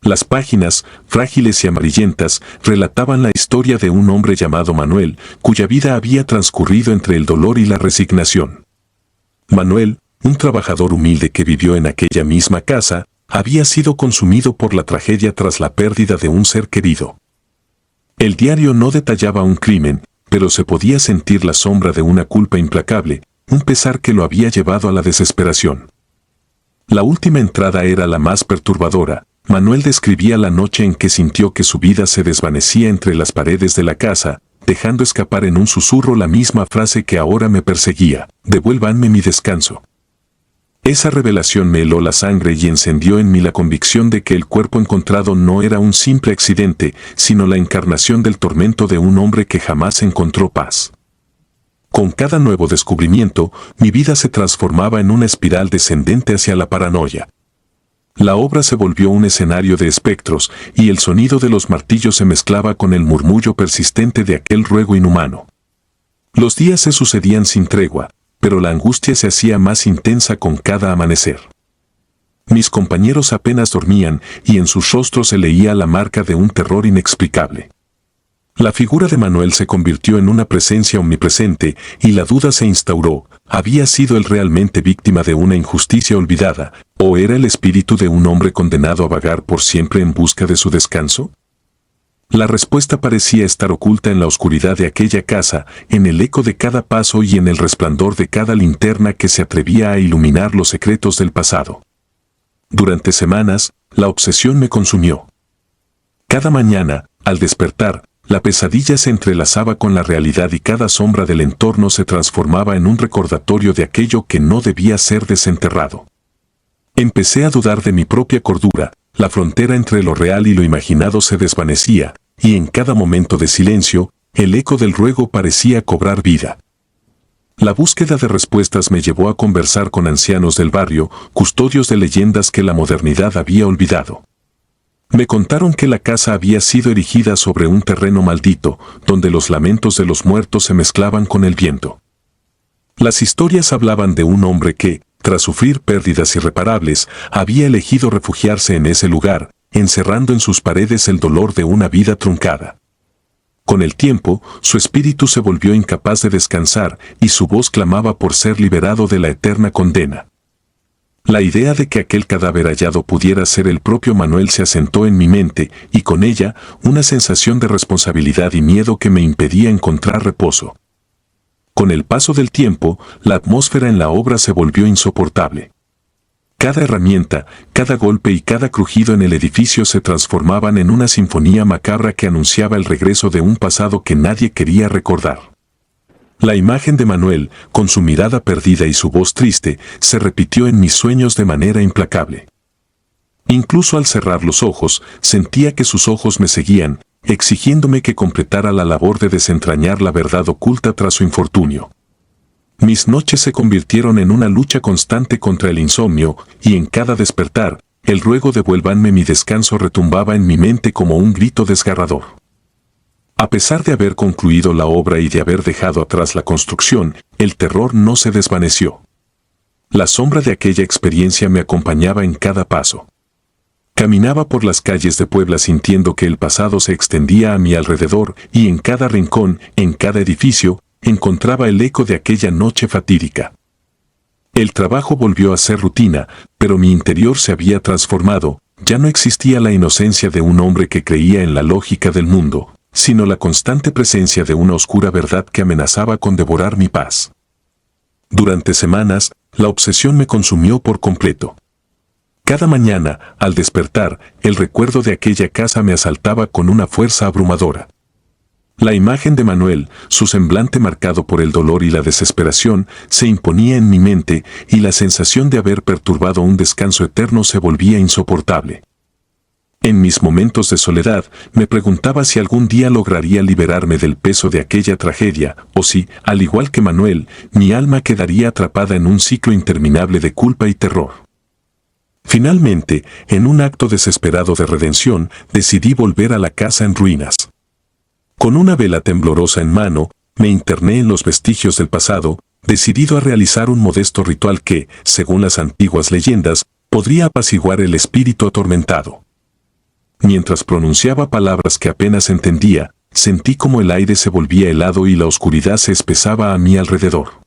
Las páginas, frágiles y amarillentas, relataban la historia de un hombre llamado Manuel, cuya vida había transcurrido entre el dolor y la resignación. Manuel, un trabajador humilde que vivió en aquella misma casa, había sido consumido por la tragedia tras la pérdida de un ser querido. El diario no detallaba un crimen, pero se podía sentir la sombra de una culpa implacable, un pesar que lo había llevado a la desesperación. La última entrada era la más perturbadora. Manuel describía la noche en que sintió que su vida se desvanecía entre las paredes de la casa, dejando escapar en un susurro la misma frase que ahora me perseguía: «Devuélvanme mi descanso». Esa revelación me heló la sangre y encendió en mí la convicción de que el cuerpo encontrado no era un simple accidente, sino la encarnación del tormento de un hombre que jamás encontró paz. Con cada nuevo descubrimiento, mi vida se transformaba en una espiral descendente hacia la paranoia. La obra se volvió un escenario de espectros, y el sonido de los martillos se mezclaba con el murmullo persistente de aquel ruego inhumano. Los días se sucedían sin tregua, pero la angustia se hacía más intensa con cada amanecer. Mis compañeros apenas dormían, y en sus rostros se leía la marca de un terror inexplicable. La figura de Manuel se convirtió en una presencia omnipresente, y la duda se instauró: ¿había sido él realmente víctima de una injusticia olvidada, o era el espíritu de un hombre condenado a vagar por siempre en busca de su descanso? La respuesta parecía estar oculta en la oscuridad de aquella casa, en el eco de cada paso y en el resplandor de cada linterna que se atrevía a iluminar los secretos del pasado. Durante semanas, la obsesión me consumió. Cada mañana, al despertar, la pesadilla se entrelazaba con la realidad y cada sombra del entorno se transformaba en un recordatorio de aquello que no debía ser desenterrado. Empecé a dudar de mi propia cordura, la frontera entre lo real y lo imaginado se desvanecía, y en cada momento de silencio, el eco del ruego parecía cobrar vida. La búsqueda de respuestas me llevó a conversar con ancianos del barrio, custodios de leyendas que la modernidad había olvidado. Me contaron que la casa había sido erigida sobre un terreno maldito, donde los lamentos de los muertos se mezclaban con el viento. Las historias hablaban de un hombre que, tras sufrir pérdidas irreparables, había elegido refugiarse en ese lugar, encerrando en sus paredes el dolor de una vida truncada. Con el tiempo, su espíritu se volvió incapaz de descansar y su voz clamaba por ser liberado de la eterna condena. La idea de que aquel cadáver hallado pudiera ser el propio Manuel se asentó en mi mente, y con ella una sensación de responsabilidad y miedo que me impedía encontrar reposo. Con el paso del tiempo, la atmósfera en la obra se volvió insoportable. Cada herramienta, cada golpe y cada crujido en el edificio se transformaban en una sinfonía macabra que anunciaba el regreso de un pasado que nadie quería recordar. La imagen de Manuel, con su mirada perdida y su voz triste, se repitió en mis sueños de manera implacable. Incluso al cerrar los ojos, sentía que sus ojos me seguían, exigiéndome que completara la labor de desentrañar la verdad oculta tras su infortunio. Mis noches se convirtieron en una lucha constante contra el insomnio, y en cada despertar, el ruego «devuélvanme mi descanso» retumbaba en mi mente como un grito desgarrador. A pesar de haber concluido la obra y de haber dejado atrás la construcción, el terror no se desvaneció. La sombra de aquella experiencia me acompañaba en cada paso. Caminaba por las calles de Puebla sintiendo que el pasado se extendía a mi alrededor, y en cada rincón, en cada edificio, encontraba el eco de aquella noche fatídica. El trabajo volvió a ser rutina, pero mi interior se había transformado. Ya no existía la inocencia de un hombre que creía en la lógica del mundo, sino la constante presencia de una oscura verdad que amenazaba con devorar mi paz. Durante semanas, la obsesión me consumió por completo. Cada mañana, al despertar, el recuerdo de aquella casa me asaltaba con una fuerza abrumadora. La imagen de Manuel, su semblante marcado por el dolor y la desesperación, se imponía en mi mente y la sensación de haber perturbado un descanso eterno se volvía insoportable. En mis momentos de soledad, me preguntaba si algún día lograría liberarme del peso de aquella tragedia, o si, al igual que Manuel, mi alma quedaría atrapada en un ciclo interminable de culpa y terror. Finalmente, en un acto desesperado de redención, decidí volver a la casa en ruinas. Con una vela temblorosa en mano, me interné en los vestigios del pasado, decidido a realizar un modesto ritual que, según las antiguas leyendas, podría apaciguar el espíritu atormentado. Mientras pronunciaba palabras que apenas entendía, sentí como el aire se volvía helado y la oscuridad se espesaba a mi alrededor.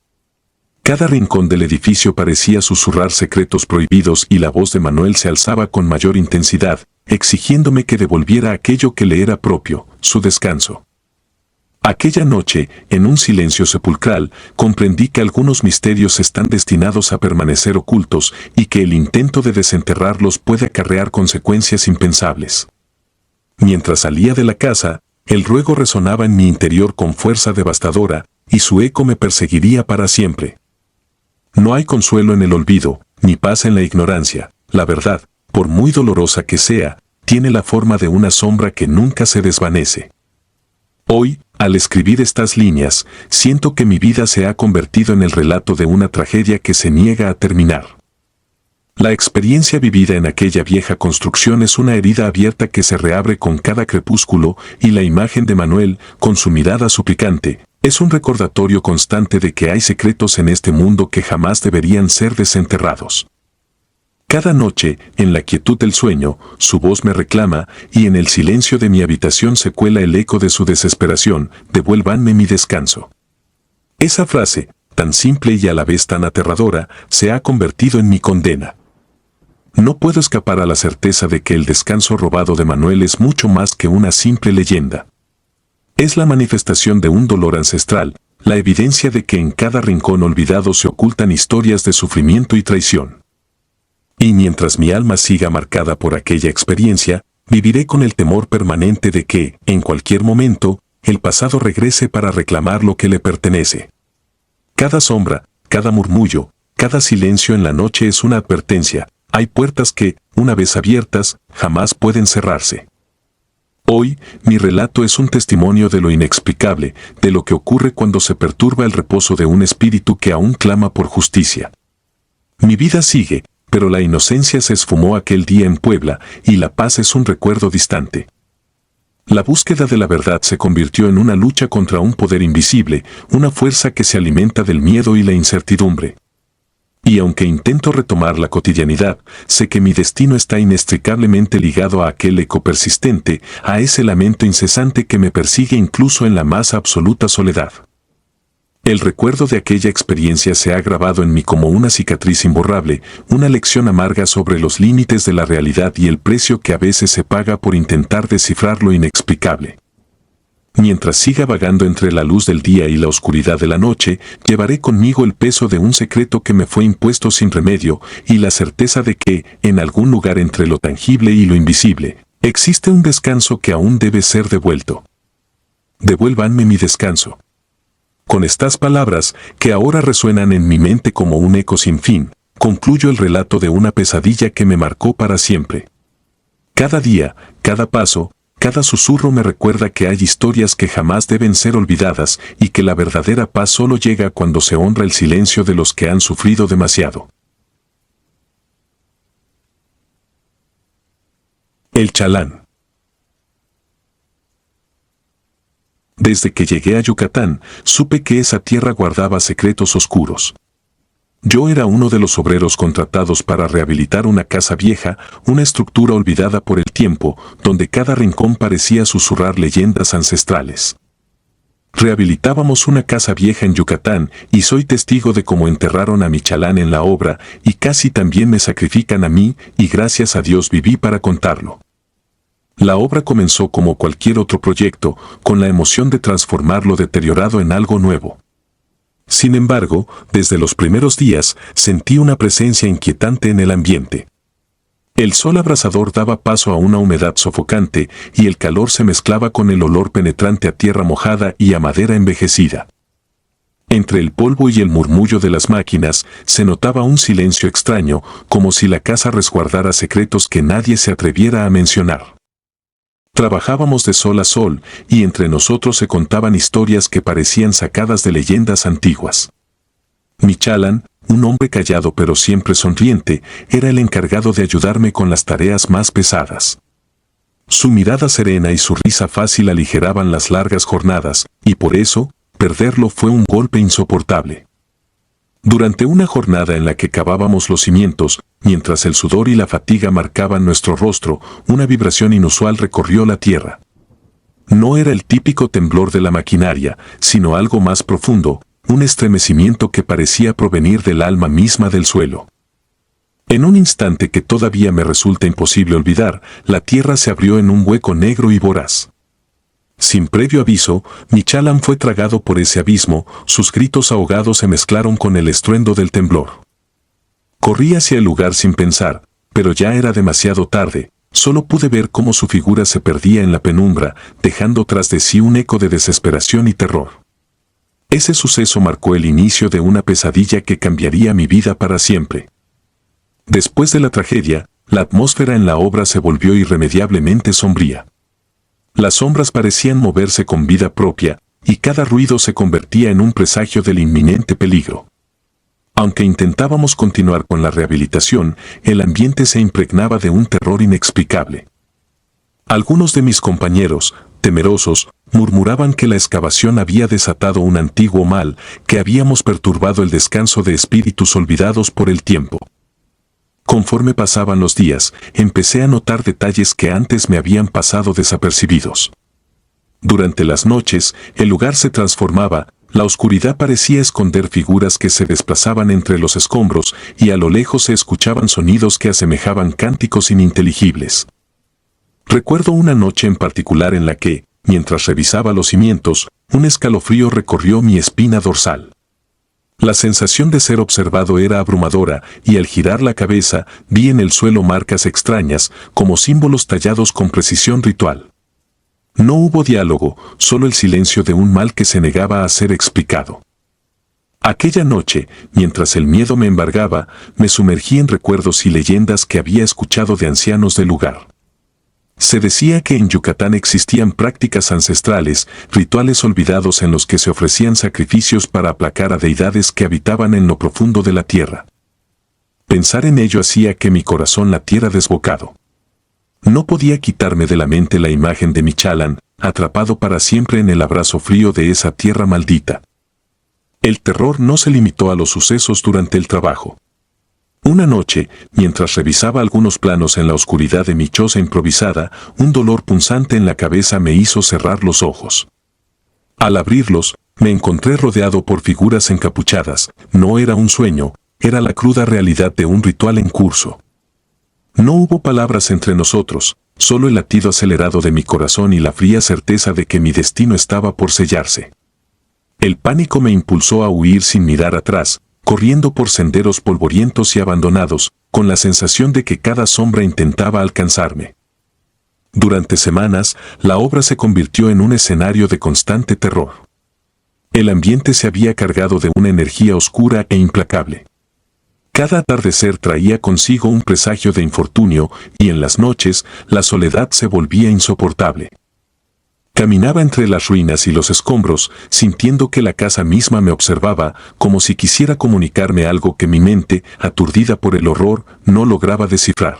Cada rincón del edificio parecía susurrar secretos prohibidos y la voz de Manuel se alzaba con mayor intensidad, exigiéndome que devolviera aquello que le era propio, su descanso. Aquella noche, en un silencio sepulcral, comprendí que algunos misterios están destinados a permanecer ocultos y que el intento de desenterrarlos puede acarrear consecuencias impensables. Mientras salía de la casa, el ruego resonaba en mi interior con fuerza devastadora, y su eco me perseguiría para siempre. No hay consuelo en el olvido, ni paz en la ignorancia. La verdad, por muy dolorosa que sea, tiene la forma de una sombra que nunca se desvanece. Hoy, al escribir estas líneas, siento que mi vida se ha convertido en el relato de una tragedia que se niega a terminar. La experiencia vivida en aquella vieja construcción es una herida abierta que se reabre con cada crepúsculo, y la imagen de Manuel, con su mirada suplicante, es un recordatorio constante de que hay secretos en este mundo que jamás deberían ser desenterrados. Cada noche, en la quietud del sueño, su voz me reclama, y en el silencio de mi habitación se cuela el eco de su desesperación: devuélvanme mi descanso. Esa frase, tan simple y a la vez tan aterradora, se ha convertido en mi condena. No puedo escapar a la certeza de que el descanso robado de Manuel es mucho más que una simple leyenda. Es la manifestación de un dolor ancestral, la evidencia de que en cada rincón olvidado se ocultan historias de sufrimiento y traición. Y mientras mi alma siga marcada por aquella experiencia, viviré con el temor permanente de que, en cualquier momento, el pasado regrese para reclamar lo que le pertenece. Cada sombra, cada murmullo, cada silencio en la noche es una advertencia: hay puertas que, una vez abiertas, jamás pueden cerrarse. Hoy, mi relato es un testimonio de lo inexplicable, de lo que ocurre cuando se perturba el reposo de un espíritu que aún clama por justicia. Mi vida sigue, pero la inocencia se esfumó aquel día en Puebla, y la paz es un recuerdo distante. La búsqueda de la verdad se convirtió en una lucha contra un poder invisible, una fuerza que se alimenta del miedo y la incertidumbre. Y aunque intento retomar la cotidianidad, sé que mi destino está inextricablemente ligado a aquel eco persistente, a ese lamento incesante que me persigue incluso en la más absoluta soledad. El recuerdo de aquella experiencia se ha grabado en mí como una cicatriz imborrable, una lección amarga sobre los límites de la realidad y el precio que a veces se paga por intentar descifrar lo inexplicable. Mientras siga vagando entre la luz del día y la oscuridad de la noche, llevaré conmigo el peso de un secreto que me fue impuesto sin remedio, y la certeza de que, en algún lugar entre lo tangible y lo invisible, existe un descanso que aún debe ser devuelto. Devuélvanme mi descanso. Con estas palabras, que ahora resuenan en mi mente como un eco sin fin, concluyo el relato de una pesadilla que me marcó para siempre. Cada día, cada paso, cada susurro me recuerda que hay historias que jamás deben ser olvidadas y que la verdadera paz solo llega cuando se honra el silencio de los que han sufrido demasiado. El Chalán. Desde que llegué a Yucatán, supe que esa tierra guardaba secretos oscuros. Yo era uno de los obreros contratados para rehabilitar una casa vieja, una estructura olvidada por el tiempo, donde cada rincón parecía susurrar leyendas ancestrales. Rehabilitábamos una casa vieja en Yucatán, y soy testigo de cómo enterraron a mi chalán en la obra, y casi también me sacrifican a mí, y gracias a Dios viví para contarlo. La obra comenzó como cualquier otro proyecto, con la emoción de transformar lo deteriorado en algo nuevo. Sin embargo, desde los primeros días sentí una presencia inquietante en el ambiente. El sol abrasador daba paso a una humedad sofocante y el calor se mezclaba con el olor penetrante a tierra mojada y a madera envejecida. Entre el polvo y el murmullo de las máquinas se notaba un silencio extraño, como si la casa resguardara secretos que nadie se atreviera a mencionar. Trabajábamos de sol a sol y entre nosotros se contaban historias que parecían sacadas de leyendas antiguas. Michalan, un hombre callado pero siempre sonriente, era el encargado de ayudarme con las tareas más pesadas. Su mirada serena y su risa fácil aligeraban las largas jornadas, y por eso, perderlo fue un golpe insoportable. Durante una jornada en la que cavábamos los cimientos, mientras el sudor y la fatiga marcaban nuestro rostro, una vibración inusual recorrió la tierra. No era el típico temblor de la maquinaria, sino algo más profundo, un estremecimiento que parecía provenir del alma misma del suelo. En un instante que todavía me resulta imposible olvidar, la tierra se abrió en un hueco negro y voraz. Sin previo aviso, Michalan fue tragado por ese abismo, sus gritos ahogados se mezclaron con el estruendo del temblor. Corrí hacia el lugar sin pensar, pero ya era demasiado tarde, solo pude ver cómo su figura se perdía en la penumbra, dejando tras de sí un eco de desesperación y terror. Ese suceso marcó el inicio de una pesadilla que cambiaría mi vida para siempre. Después de la tragedia, la atmósfera en la obra se volvió irremediablemente sombría. Las sombras parecían moverse con vida propia, y cada ruido se convertía en un presagio del inminente peligro. Aunque intentábamos continuar con la rehabilitación, el ambiente se impregnaba de un terror inexplicable. Algunos de mis compañeros, temerosos, murmuraban que la excavación había desatado un antiguo mal, que habíamos perturbado el descanso de espíritus olvidados por el tiempo. Conforme pasaban los días, empecé a notar detalles que antes me habían pasado desapercibidos. Durante las noches, el lugar se transformaba, la oscuridad parecía esconder figuras que se desplazaban entre los escombros y a lo lejos se escuchaban sonidos que asemejaban cánticos ininteligibles. Recuerdo una noche en particular en la que, mientras revisaba los cimientos, un escalofrío recorrió mi espina dorsal. La sensación de ser observado era abrumadora y al girar la cabeza vi en el suelo marcas extrañas como símbolos tallados con precisión ritual. No hubo diálogo, solo el silencio de un mal que se negaba a ser explicado. Aquella noche, mientras el miedo me embargaba, me sumergí en recuerdos y leyendas que había escuchado de ancianos del lugar. Se decía que en Yucatán existían prácticas ancestrales, rituales olvidados en los que se ofrecían sacrificios para aplacar a deidades que habitaban en lo profundo de la tierra. Pensar en ello hacía que mi corazón latiera desbocado. No podía quitarme de la mente la imagen de Michalan, atrapado para siempre en el abrazo frío de esa tierra maldita. El terror no se limitó a los sucesos durante el trabajo. Una noche, mientras revisaba algunos planos en la oscuridad de mi choza improvisada, un dolor punzante en la cabeza me hizo cerrar los ojos. Al abrirlos, me encontré rodeado por figuras encapuchadas. No era un sueño, era la cruda realidad de un ritual en curso. No hubo palabras entre nosotros, solo el latido acelerado de mi corazón y la fría certeza de que mi destino estaba por sellarse. El pánico me impulsó a huir sin mirar atrás, corriendo por senderos polvorientos y abandonados, con la sensación de que cada sombra intentaba alcanzarme. Durante semanas, la obra se convirtió en un escenario de constante terror. El ambiente se había cargado de una energía oscura e implacable. Cada atardecer traía consigo un presagio de infortunio y en las noches la soledad se volvía insoportable. Caminaba entre las ruinas y los escombros, sintiendo que la casa misma me observaba, como si quisiera comunicarme algo que mi mente, aturdida por el horror, no lograba descifrar.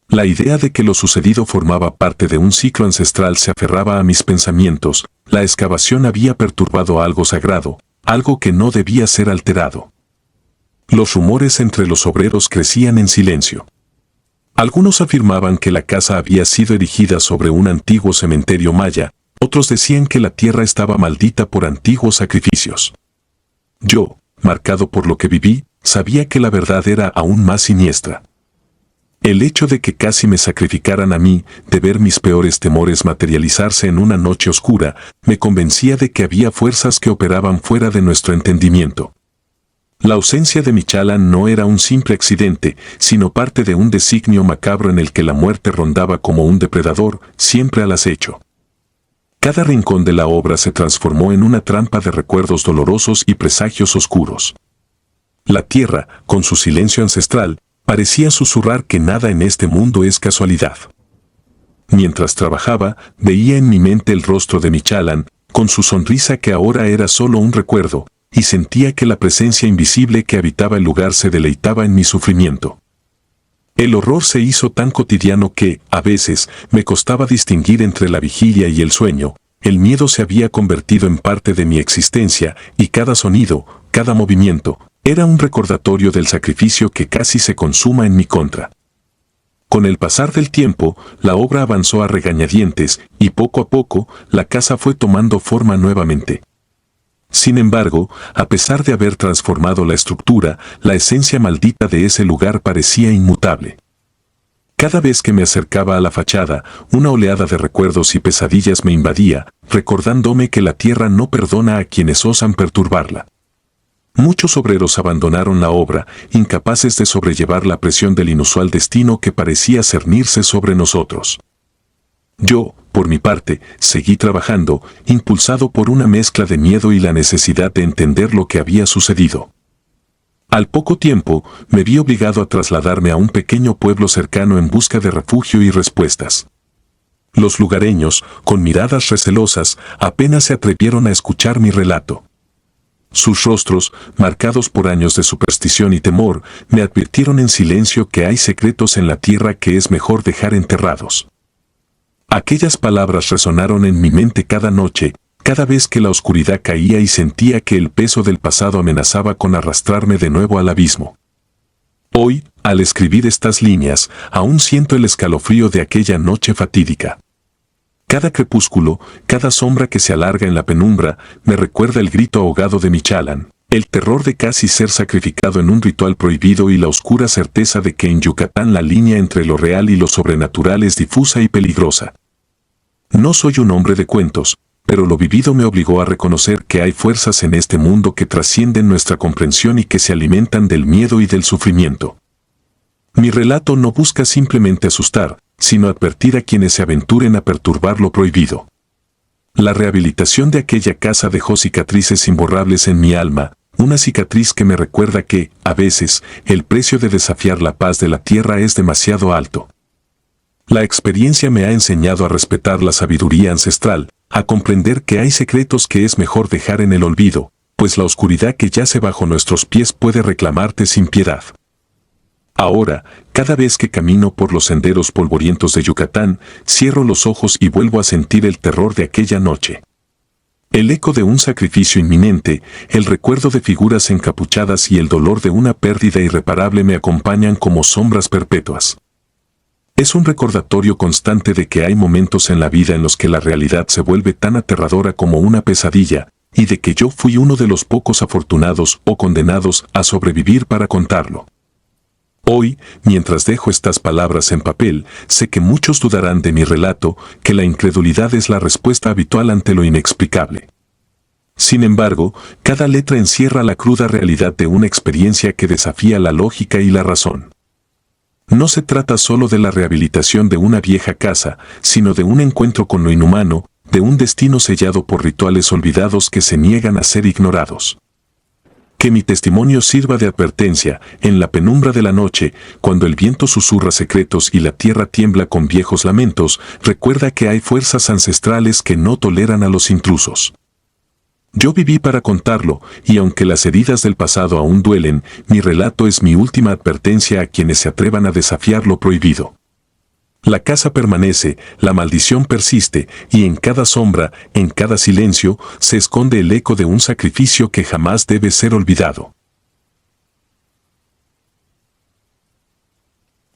La idea de que lo sucedido formaba parte de un ciclo ancestral se aferraba a mis pensamientos. La excavación había perturbado algo sagrado, algo que no debía ser alterado. Los rumores entre los obreros crecían en silencio. Algunos afirmaban que la casa había sido erigida sobre un antiguo cementerio maya, otros decían que la tierra estaba maldita por antiguos sacrificios. Yo, marcado por lo que viví, sabía que la verdad era aún más siniestra. El hecho de que casi me sacrificaran a mí, de ver mis peores temores materializarse en una noche oscura, me convencía de que había fuerzas que operaban fuera de nuestro entendimiento. La ausencia de Michalan no era un simple accidente, sino parte de un designio macabro en el que la muerte rondaba como un depredador, siempre al acecho. Cada rincón de la obra se transformó en una trampa de recuerdos dolorosos y presagios oscuros. La tierra, con su silencio ancestral, parecía susurrar que nada en este mundo es casualidad. Mientras trabajaba, veía en mi mente el rostro de Michalan, con su sonrisa que ahora era solo un recuerdo, y sentía que la presencia invisible que habitaba el lugar se deleitaba en mi sufrimiento. El horror se hizo tan cotidiano que, a veces, me costaba distinguir entre la vigilia y el sueño. El miedo se había convertido en parte de mi existencia, y cada sonido, cada movimiento, era un recordatorio del sacrificio que casi se consuma en mi contra. Con el pasar del tiempo, la obra avanzó a regañadientes, y poco a poco, la casa fue tomando forma nuevamente. Sin embargo, a pesar de haber transformado la estructura, la esencia maldita de ese lugar parecía inmutable. Cada vez que me acercaba a la fachada, una oleada de recuerdos y pesadillas me invadía, recordándome que la tierra no perdona a quienes osan perturbarla. Muchos obreros abandonaron la obra, incapaces de sobrellevar la presión del inusual destino que parecía cernirse sobre nosotros. Yo, por mi parte, seguí trabajando, impulsado por una mezcla de miedo y la necesidad de entender lo que había sucedido. Al poco tiempo, me vi obligado a trasladarme a un pequeño pueblo cercano en busca de refugio y respuestas. Los lugareños, con miradas recelosas, apenas se atrevieron a escuchar mi relato. Sus rostros, marcados por años de superstición y temor, me advirtieron en silencio que hay secretos en la tierra que es mejor dejar enterrados. Aquellas palabras resonaron en mi mente cada noche, cada vez que la oscuridad caía y sentía que el peso del pasado amenazaba con arrastrarme de nuevo al abismo. Hoy, al escribir estas líneas, aún siento el escalofrío de aquella noche fatídica. Cada crepúsculo, cada sombra que se alarga en la penumbra, me recuerda el grito ahogado de Michalan, el terror de casi ser sacrificado en un ritual prohibido y la oscura certeza de que en Yucatán la línea entre lo real y lo sobrenatural es difusa y peligrosa. No soy un hombre de cuentos, pero lo vivido me obligó a reconocer que hay fuerzas en este mundo que trascienden nuestra comprensión y que se alimentan del miedo y del sufrimiento. Mi relato no busca simplemente asustar, sino advertir a quienes se aventuren a perturbar lo prohibido. La rehabilitación de aquella casa dejó cicatrices imborrables en mi alma, una cicatriz que me recuerda que, a veces, el precio de desafiar la paz de la tierra es demasiado alto. La experiencia me ha enseñado a respetar la sabiduría ancestral, a comprender que hay secretos que es mejor dejar en el olvido, pues la oscuridad que yace bajo nuestros pies puede reclamarte sin piedad. Ahora, cada vez que camino por los senderos polvorientos de Yucatán, cierro los ojos y vuelvo a sentir el terror de aquella noche. El eco de un sacrificio inminente, el recuerdo de figuras encapuchadas y el dolor de una pérdida irreparable me acompañan como sombras perpetuas. Es un recordatorio constante de que hay momentos en la vida en los que la realidad se vuelve tan aterradora como una pesadilla, y de que yo fui uno de los pocos afortunados o condenados a sobrevivir para contarlo. Hoy, mientras dejo estas palabras en papel, sé que muchos dudarán de mi relato, que la incredulidad es la respuesta habitual ante lo inexplicable. Sin embargo, cada letra encierra la cruda realidad de una experiencia que desafía la lógica y la razón. No se trata solo de la rehabilitación de una vieja casa, sino de un encuentro con lo inhumano, de un destino sellado por rituales olvidados que se niegan a ser ignorados. Que mi testimonio sirva de advertencia, en la penumbra de la noche, cuando el viento susurra secretos y la tierra tiembla con viejos lamentos, recuerda que hay fuerzas ancestrales que no toleran a los intrusos. Yo viví para contarlo, y aunque las heridas del pasado aún duelen, mi relato es mi última advertencia a quienes se atrevan a desafiar lo prohibido. La casa permanece, la maldición persiste, y en cada sombra, en cada silencio, se esconde el eco de un sacrificio que jamás debe ser olvidado.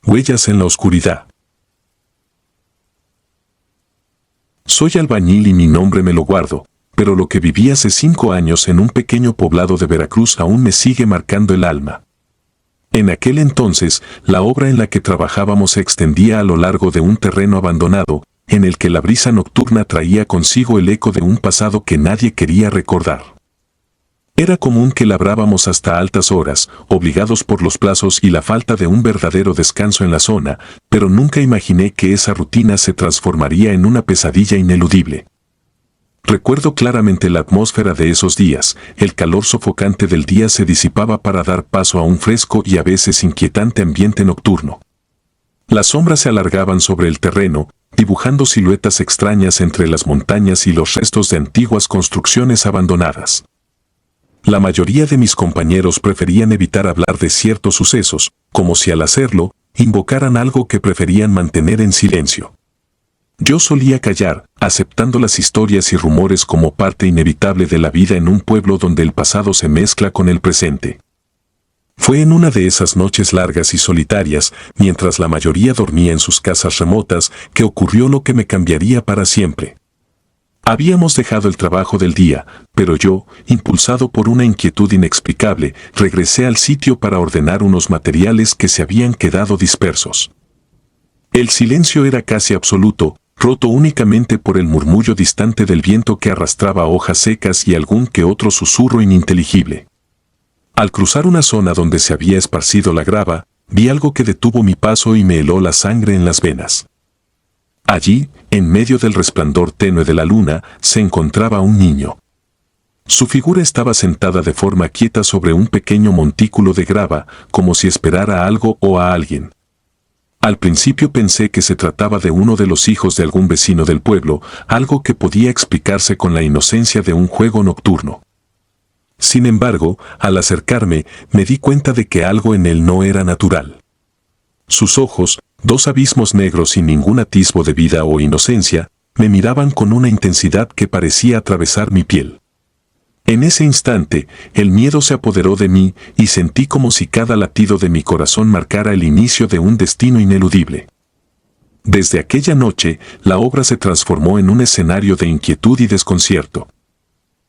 Huellas en la oscuridad. Soy albañil y mi nombre me lo guardo, pero lo que viví hace 5 años en un pequeño poblado de Veracruz aún me sigue marcando el alma. En aquel entonces, la obra en la que trabajábamos se extendía a lo largo de un terreno abandonado, en el que la brisa nocturna traía consigo el eco de un pasado que nadie quería recordar. Era común que labrábamos hasta altas horas, obligados por los plazos y la falta de un verdadero descanso en la zona, pero nunca imaginé que esa rutina se transformaría en una pesadilla ineludible. Recuerdo claramente la atmósfera de esos días. El calor sofocante del día se disipaba para dar paso a un fresco y a veces inquietante ambiente nocturno. Las sombras se alargaban sobre el terreno, dibujando siluetas extrañas entre las montañas y los restos de antiguas construcciones abandonadas. La mayoría de mis compañeros preferían evitar hablar de ciertos sucesos, como si al hacerlo, invocaran algo que preferían mantener en silencio. Yo solía callar, aceptando las historias y rumores como parte inevitable de la vida en un pueblo donde el pasado se mezcla con el presente. Fue en una de esas noches largas y solitarias, mientras la mayoría dormía en sus casas remotas, que ocurrió lo que me cambiaría para siempre. Habíamos dejado el trabajo del día, pero yo, impulsado por una inquietud inexplicable, regresé al sitio para ordenar unos materiales que se habían quedado dispersos. El silencio era casi absoluto, roto únicamente por el murmullo distante del viento que arrastraba hojas secas y algún que otro susurro ininteligible. Al cruzar una zona donde se había esparcido la grava, vi algo que detuvo mi paso y me heló la sangre en las venas. Allí, en medio del resplandor tenue de la luna, se encontraba un niño. Su figura estaba sentada de forma quieta sobre un pequeño montículo de grava, como si esperara a algo o a alguien. Al principio pensé que se trataba de uno de los hijos de algún vecino del pueblo, algo que podía explicarse con la inocencia de un juego nocturno. Sin embargo, al acercarme, me di cuenta de que algo en él no era natural. Sus ojos, dos abismos negros sin ningún atisbo de vida o inocencia, me miraban con una intensidad que parecía atravesar mi piel. En ese instante, el miedo se apoderó de mí y sentí como si cada latido de mi corazón marcara el inicio de un destino ineludible. Desde aquella noche, la obra se transformó en un escenario de inquietud y desconcierto.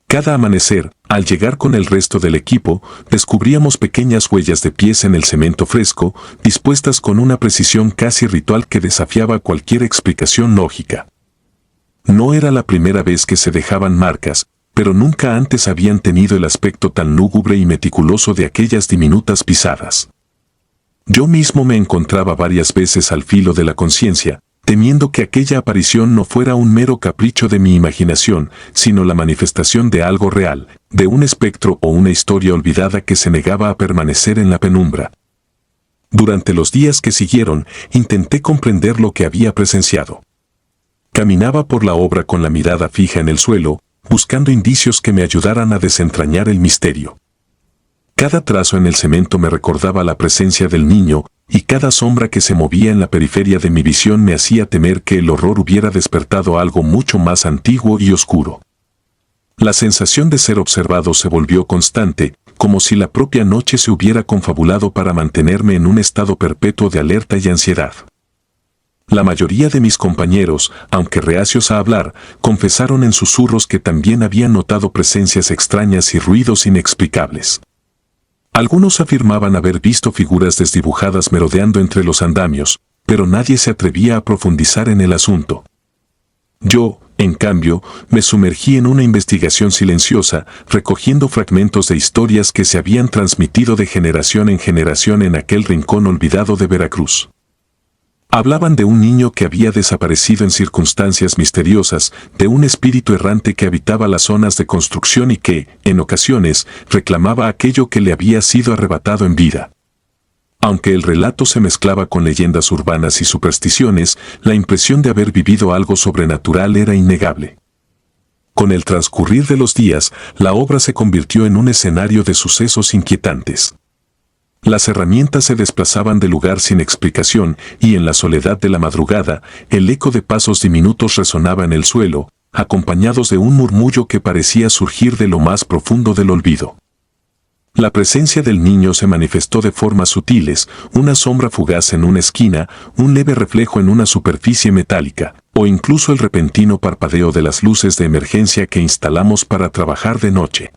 Cada amanecer, al llegar con el resto del equipo, descubríamos pequeñas huellas de pies en el cemento fresco, dispuestas con una precisión casi ritual que desafiaba cualquier explicación lógica. No era la primera vez que se dejaban marcas, pero nunca antes habían tenido el aspecto tan lúgubre y meticuloso de aquellas diminutas pisadas. Yo mismo me encontraba varias veces al filo de la conciencia, temiendo que aquella aparición no fuera un mero capricho de mi imaginación, sino la manifestación de algo real, de un espectro o una historia olvidada que se negaba a permanecer en la penumbra. Durante los días que siguieron, intenté comprender lo que había presenciado. Caminaba por la obra con la mirada fija en el suelo, buscando indicios que me ayudaran a desentrañar el misterio. Cada trazo en el cemento me recordaba la presencia del niño, y cada sombra que se movía en la periferia de mi visión me hacía temer que el horror hubiera despertado algo mucho más antiguo y oscuro. La sensación de ser observado se volvió constante, como si la propia noche se hubiera confabulado para mantenerme en un estado perpetuo de alerta y ansiedad. La mayoría de mis compañeros, aunque reacios a hablar, confesaron en susurros que también habían notado presencias extrañas y ruidos inexplicables. Algunos afirmaban haber visto figuras desdibujadas merodeando entre los andamios, pero nadie se atrevía a profundizar en el asunto. Yo, en cambio, me sumergí en una investigación silenciosa, recogiendo fragmentos de historias que se habían transmitido de generación en generación en aquel rincón olvidado de Veracruz. Hablaban de un niño que había desaparecido en circunstancias misteriosas, de un espíritu errante que habitaba las zonas de construcción y que, en ocasiones, reclamaba aquello que le había sido arrebatado en vida. Aunque el relato se mezclaba con leyendas urbanas y supersticiones, la impresión de haber vivido algo sobrenatural era innegable. Con el transcurrir de los días, la obra se convirtió en un escenario de sucesos inquietantes. Las herramientas se desplazaban de lugar sin explicación y en la soledad de la madrugada, el eco de pasos diminutos resonaba en el suelo, acompañados de un murmullo que parecía surgir de lo más profundo del olvido. La presencia del niño se manifestó de formas sutiles, una sombra fugaz en una esquina, un leve reflejo en una superficie metálica, o incluso el repentino parpadeo de las luces de emergencia que instalamos para trabajar de noche.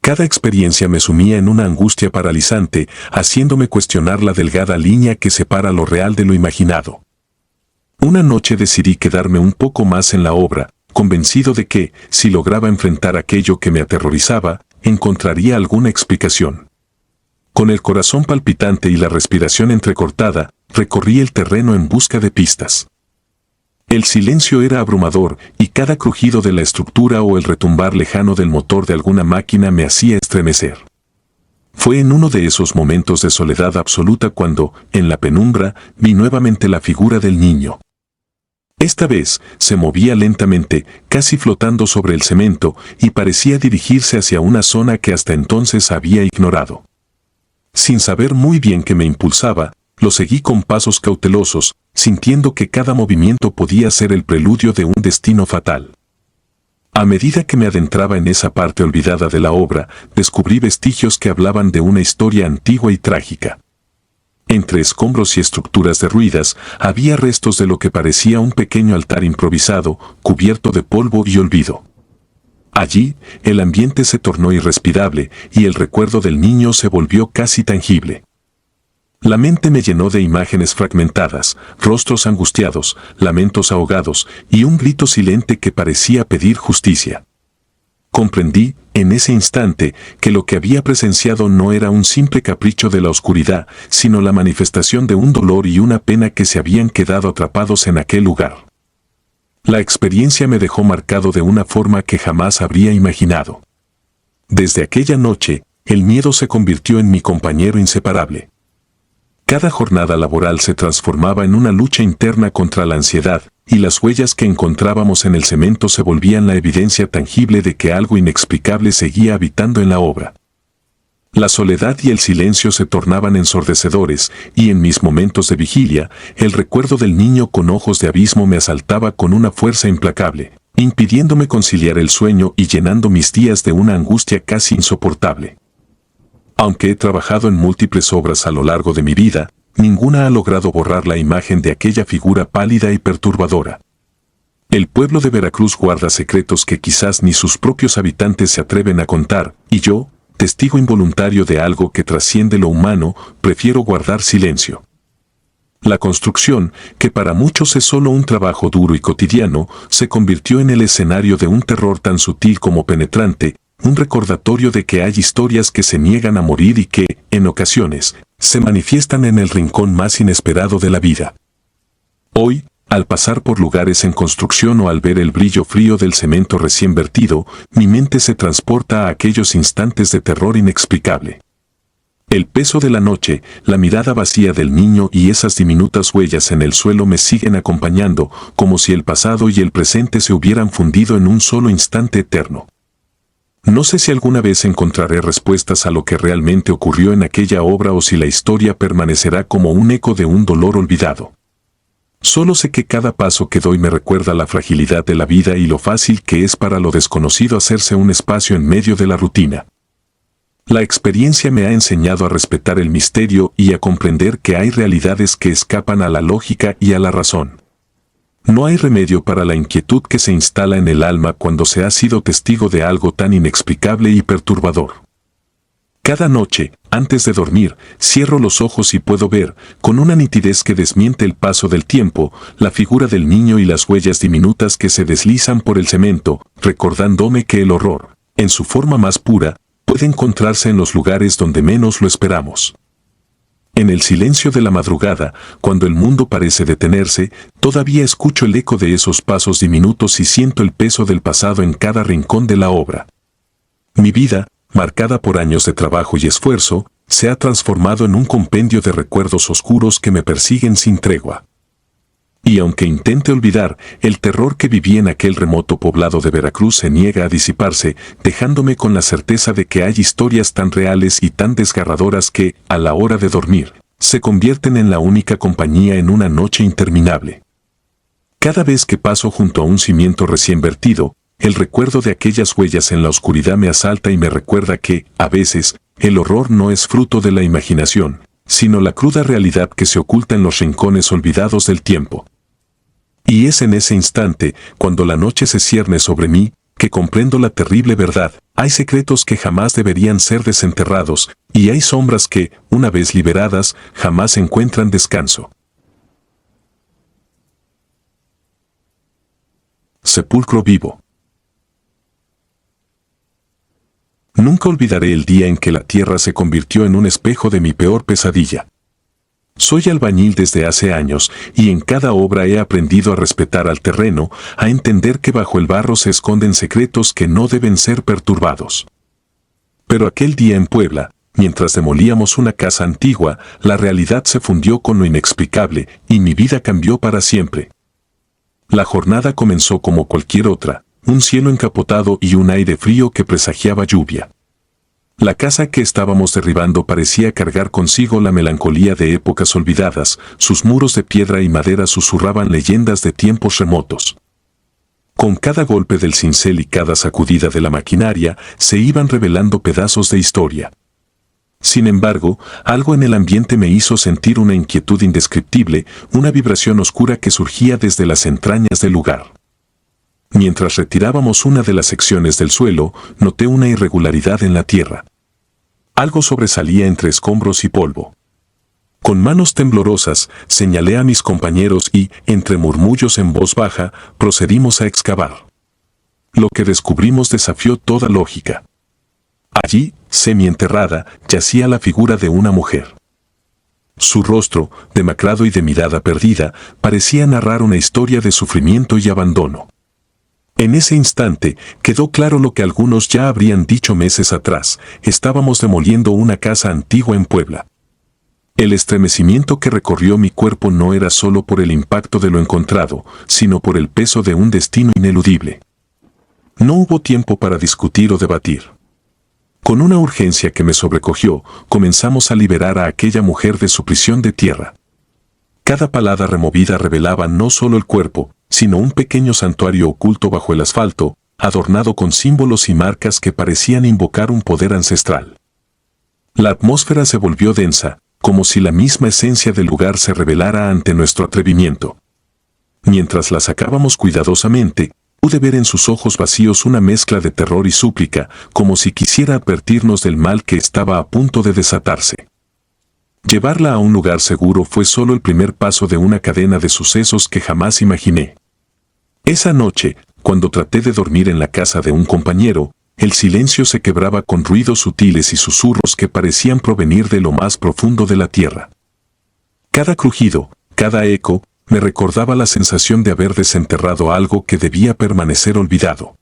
Cada experiencia me sumía en una angustia paralizante, haciéndome cuestionar la delgada línea que separa lo real de lo imaginado. Una noche decidí quedarme un poco más en la obra, convencido de que, si lograba enfrentar aquello que me aterrorizaba, encontraría alguna explicación. Con el corazón palpitante y la respiración entrecortada, recorrí el terreno en busca de pistas. El silencio era abrumador y cada crujido de la estructura o el retumbar lejano del motor de alguna máquina me hacía estremecer. Fue en uno de esos momentos de soledad absoluta cuando, en la penumbra, vi nuevamente la figura del niño. Esta vez, se movía lentamente, casi flotando sobre el cemento, y parecía dirigirse hacia una zona que hasta entonces había ignorado. Sin saber muy bien qué me impulsaba, lo seguí con pasos cautelosos, sintiendo que cada movimiento podía ser el preludio de un destino fatal. A medida que me adentraba en esa parte olvidada de la obra, descubrí vestigios que hablaban de una historia antigua y trágica. Entre escombros y estructuras derruidas, había restos de lo que parecía un pequeño altar improvisado, cubierto de polvo y olvido. Allí, el ambiente se tornó irrespirable y el recuerdo del niño se volvió casi tangible. La mente me llenó de imágenes fragmentadas, rostros angustiados, lamentos ahogados y un grito silente que parecía pedir justicia. Comprendí, en ese instante, que lo que había presenciado no era un simple capricho de la oscuridad, sino la manifestación de un dolor y una pena que se habían quedado atrapados en aquel lugar. La experiencia me dejó marcado de una forma que jamás habría imaginado. Desde aquella noche, el miedo se convirtió en mi compañero inseparable. Cada jornada laboral se transformaba en una lucha interna contra la ansiedad, y las huellas que encontrábamos en el cemento se volvían la evidencia tangible de que algo inexplicable seguía habitando en la obra. La soledad y el silencio se tornaban ensordecedores, y en mis momentos de vigilia, el recuerdo del niño con ojos de abismo me asaltaba con una fuerza implacable, impidiéndome conciliar el sueño y llenando mis días de una angustia casi insoportable. Aunque he trabajado en múltiples obras a lo largo de mi vida, ninguna ha logrado borrar la imagen de aquella figura pálida y perturbadora. El pueblo de Veracruz guarda secretos que quizás ni sus propios habitantes se atreven a contar, y yo, testigo involuntario de algo que trasciende lo humano, prefiero guardar silencio. La construcción, que para muchos es solo un trabajo duro y cotidiano, se convirtió en el escenario de un terror tan sutil como penetrante, un recordatorio de que hay historias que se niegan a morir y que, en ocasiones, se manifiestan en el rincón más inesperado de la vida. Hoy, al pasar por lugares en construcción o al ver el brillo frío del cemento recién vertido, mi mente se transporta a aquellos instantes de terror inexplicable. El peso de la noche, la mirada vacía del niño y esas diminutas huellas en el suelo me siguen acompañando, como si el pasado y el presente se hubieran fundido en un solo instante eterno. No sé si alguna vez encontraré respuestas a lo que realmente ocurrió en aquella obra o si la historia permanecerá como un eco de un dolor olvidado. Solo sé que cada paso que doy me recuerda la fragilidad de la vida y lo fácil que es para lo desconocido hacerse un espacio en medio de la rutina. La experiencia me ha enseñado a respetar el misterio y a comprender que hay realidades que escapan a la lógica y a la razón. No hay remedio para la inquietud que se instala en el alma cuando se ha sido testigo de algo tan inexplicable y perturbador. Cada noche, antes de dormir, cierro los ojos y puedo ver, con una nitidez que desmiente el paso del tiempo, la figura del niño y las huellas diminutas que se deslizan por el cemento, recordándome que el horror, en su forma más pura, puede encontrarse en los lugares donde menos lo esperamos. En el silencio de la madrugada, cuando el mundo parece detenerse, todavía escucho el eco de esos pasos diminutos y siento el peso del pasado en cada rincón de la obra. Mi vida, marcada por años de trabajo y esfuerzo, se ha transformado en un compendio de recuerdos oscuros que me persiguen sin tregua. Y aunque intente olvidar, el terror que viví en aquel remoto poblado de Veracruz se niega a disiparse, dejándome con la certeza de que hay historias tan reales y tan desgarradoras que, a la hora de dormir, se convierten en la única compañía en una noche interminable. Cada vez que paso junto a un cimiento recién vertido, el recuerdo de aquellas huellas en la oscuridad me asalta y me recuerda que, a veces, el horror no es fruto de la imaginación, sino la cruda realidad que se oculta en los rincones olvidados del tiempo. Y es en ese instante, cuando la noche se cierne sobre mí, que comprendo la terrible verdad, Hay secretos que jamás deberían ser desenterrados, y hay sombras que, una vez liberadas, jamás encuentran descanso. Sepulcro vivo. Nunca olvidaré el día en que la tierra se convirtió en un espejo de mi peor pesadilla. Soy albañil desde hace años y en cada obra he aprendido a respetar al terreno, a entender que bajo el barro se esconden secretos que no deben ser perturbados. Pero aquel día en Puebla, mientras demolíamos una casa antigua, la realidad se fundió con lo inexplicable y mi vida cambió para siempre. La jornada comenzó como cualquier otra, un cielo encapotado y un aire frío que presagiaba lluvia. La casa que estábamos derribando parecía cargar consigo la melancolía de épocas olvidadas, sus muros de piedra y madera susurraban leyendas de tiempos remotos. Con cada golpe del cincel y cada sacudida de la maquinaria, se iban revelando pedazos de historia. Sin embargo, algo en el ambiente me hizo sentir una inquietud indescriptible, una vibración oscura que surgía desde las entrañas del lugar. Mientras retirábamos una de las secciones del suelo, noté una irregularidad en la tierra. Algo sobresalía entre escombros y polvo. Con manos temblorosas, señalé a mis compañeros y, entre murmullos en voz baja, procedimos a excavar. Lo que descubrimos desafió toda lógica. Allí, semienterrada, yacía la figura de una mujer. Su rostro, demacrado y de mirada perdida, parecía narrar una historia de sufrimiento y abandono. En ese instante, quedó claro lo que algunos ya habrían dicho meses atrás: estábamos demoliendo una casa antigua en Puebla. El estremecimiento que recorrió mi cuerpo no era solo por el impacto de lo encontrado, sino por el peso de un destino ineludible. No hubo tiempo para discutir o debatir. Con una urgencia que me sobrecogió, comenzamos a liberar a aquella mujer de su prisión de tierra. Cada palada removida revelaba no solo el cuerpo, sino un pequeño santuario oculto bajo el asfalto, adornado con símbolos y marcas que parecían invocar un poder ancestral. La atmósfera se volvió densa, como si la misma esencia del lugar se revelara ante nuestro atrevimiento. Mientras la sacábamos cuidadosamente, pude ver en sus ojos vacíos una mezcla de terror y súplica, como si quisiera advertirnos del mal que estaba a punto de desatarse. Llevarla a un lugar seguro fue solo el primer paso de una cadena de sucesos que jamás imaginé. Esa noche, cuando traté de dormir en la casa de un compañero, el silencio se quebraba con ruidos sutiles y susurros que parecían provenir de lo más profundo de la tierra. Cada crujido, cada eco, me recordaba la sensación de haber desenterrado algo que debía permanecer olvidado.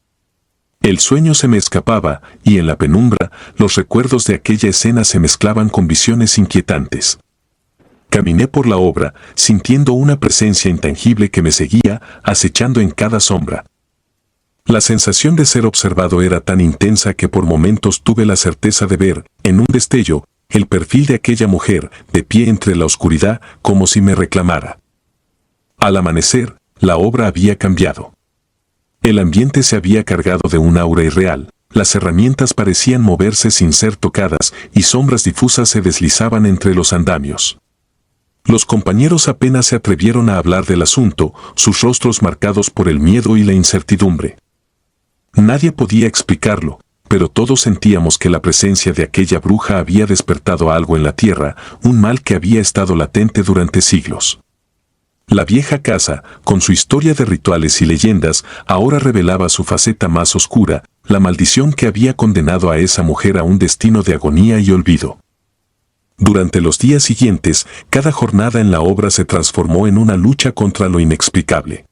El sueño se me escapaba, y en la penumbra, los recuerdos de aquella escena se mezclaban con visiones inquietantes. Caminé por la obra, sintiendo una presencia intangible que me seguía, acechando en cada sombra. La sensación de ser observado era tan intensa que por momentos tuve la certeza de ver, en un destello, el perfil de aquella mujer, de pie entre la oscuridad, como si me reclamara. Al amanecer, la obra había cambiado. El ambiente se había cargado de un aura irreal, las herramientas parecían moverse sin ser tocadas y sombras difusas se deslizaban entre los andamios. Los compañeros apenas se atrevieron a hablar del asunto, sus rostros marcados por el miedo y la incertidumbre. Nadie podía explicarlo, pero todos sentíamos que la presencia de aquella bruja había despertado algo en la tierra, un mal que había estado latente durante siglos. La vieja casa, con su historia de rituales y leyendas, ahora revelaba su faceta más oscura, la maldición que había condenado a esa mujer a un destino de agonía y olvido. Durante los días siguientes, cada jornada en la obra se transformó en una lucha contra lo inexplicable.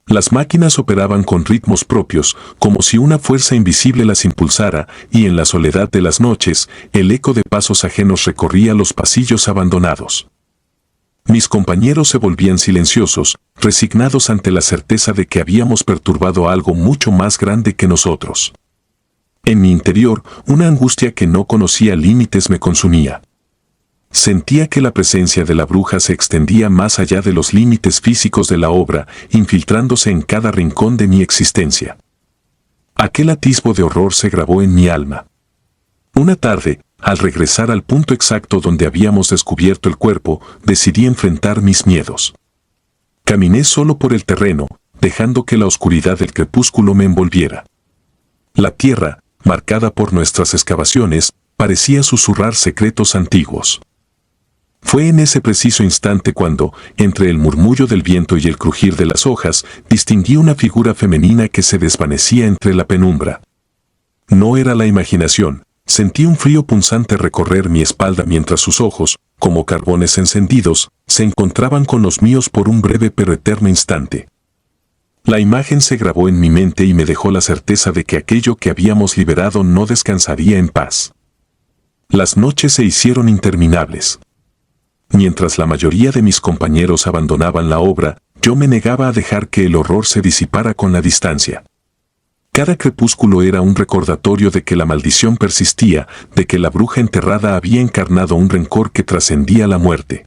Las máquinas operaban con ritmos propios, como si una fuerza invisible las impulsara, y en la soledad de las noches, el eco de pasos ajenos recorría los pasillos abandonados. Mis compañeros se volvían silenciosos, resignados ante la certeza de que habíamos perturbado algo mucho más grande que nosotros. En mi interior, una angustia que no conocía límites me consumía. Sentía que la presencia de la bruja se extendía más allá de los límites físicos de la obra, infiltrándose en cada rincón de mi existencia. Aquel atisbo de horror se grabó en mi alma. Una tarde, al regresar al punto exacto donde habíamos descubierto el cuerpo, decidí enfrentar mis miedos. Caminé solo por el terreno, dejando que la oscuridad del crepúsculo me envolviera. La tierra, marcada por nuestras excavaciones, parecía susurrar secretos antiguos. Fue en ese preciso instante cuando, entre el murmullo del viento y el crujir de las hojas, distinguí una figura femenina que se desvanecía entre la penumbra. No era la imaginación. Sentí un frío punzante recorrer mi espalda mientras sus ojos, como carbones encendidos, se encontraban con los míos por un breve pero eterno instante. La imagen se grabó en mi mente y me dejó la certeza de que aquello que habíamos liberado no descansaría en paz. Las noches se hicieron interminables. Mientras la mayoría de mis compañeros abandonaban la obra, yo me negaba a dejar que el horror se disipara con la distancia. Cada crepúsculo era un recordatorio de que la maldición persistía, de que la bruja enterrada había encarnado un rencor que trascendía la muerte.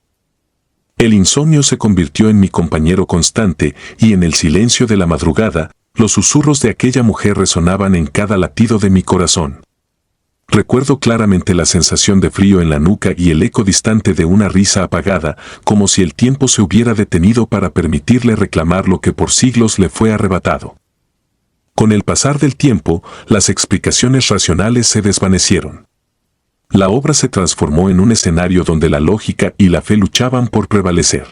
El insomnio se convirtió en mi compañero constante y en el silencio de la madrugada, los susurros de aquella mujer resonaban en cada latido de mi corazón. Recuerdo claramente la sensación de frío en la nuca y el eco distante de una risa apagada, como si el tiempo se hubiera detenido para permitirle reclamar lo que por siglos le fue arrebatado. Con el pasar del tiempo, las explicaciones racionales se desvanecieron. La obra se transformó en un escenario donde la lógica y la fe luchaban por prevalecer.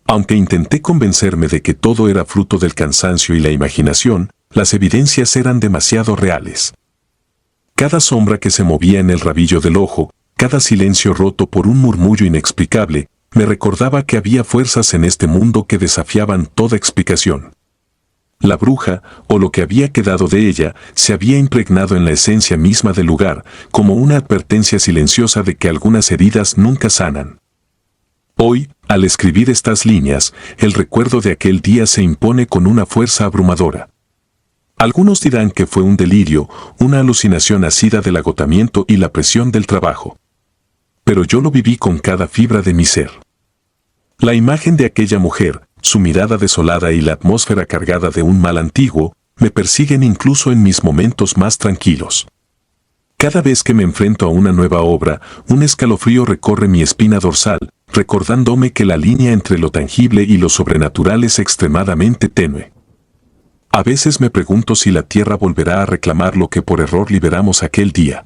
Aunque intenté convencerme de que todo era fruto del cansancio y la imaginación, las evidencias eran demasiado reales. Cada sombra que se movía en el rabillo del ojo, cada silencio roto por un murmullo inexplicable, me recordaba que había fuerzas en este mundo que desafiaban toda explicación. La bruja, o lo que había quedado de ella, se había impregnado en la esencia misma del lugar, como una advertencia silenciosa de que algunas heridas nunca sanan. Hoy, al escribir estas líneas, el recuerdo de aquel día se impone con una fuerza abrumadora. Algunos dirán que fue un delirio, una alucinación nacida del agotamiento y la presión del trabajo. Pero yo lo viví con cada fibra de mi ser. La imagen de aquella mujer, su mirada desolada y la atmósfera cargada de un mal antiguo, me persiguen incluso en mis momentos más tranquilos. Cada vez que me enfrento a una nueva obra, un escalofrío recorre mi espina dorsal, recordándome que la línea entre lo tangible y lo sobrenatural es extremadamente tenue. A veces me pregunto si la tierra volverá a reclamar lo que por error liberamos aquel día.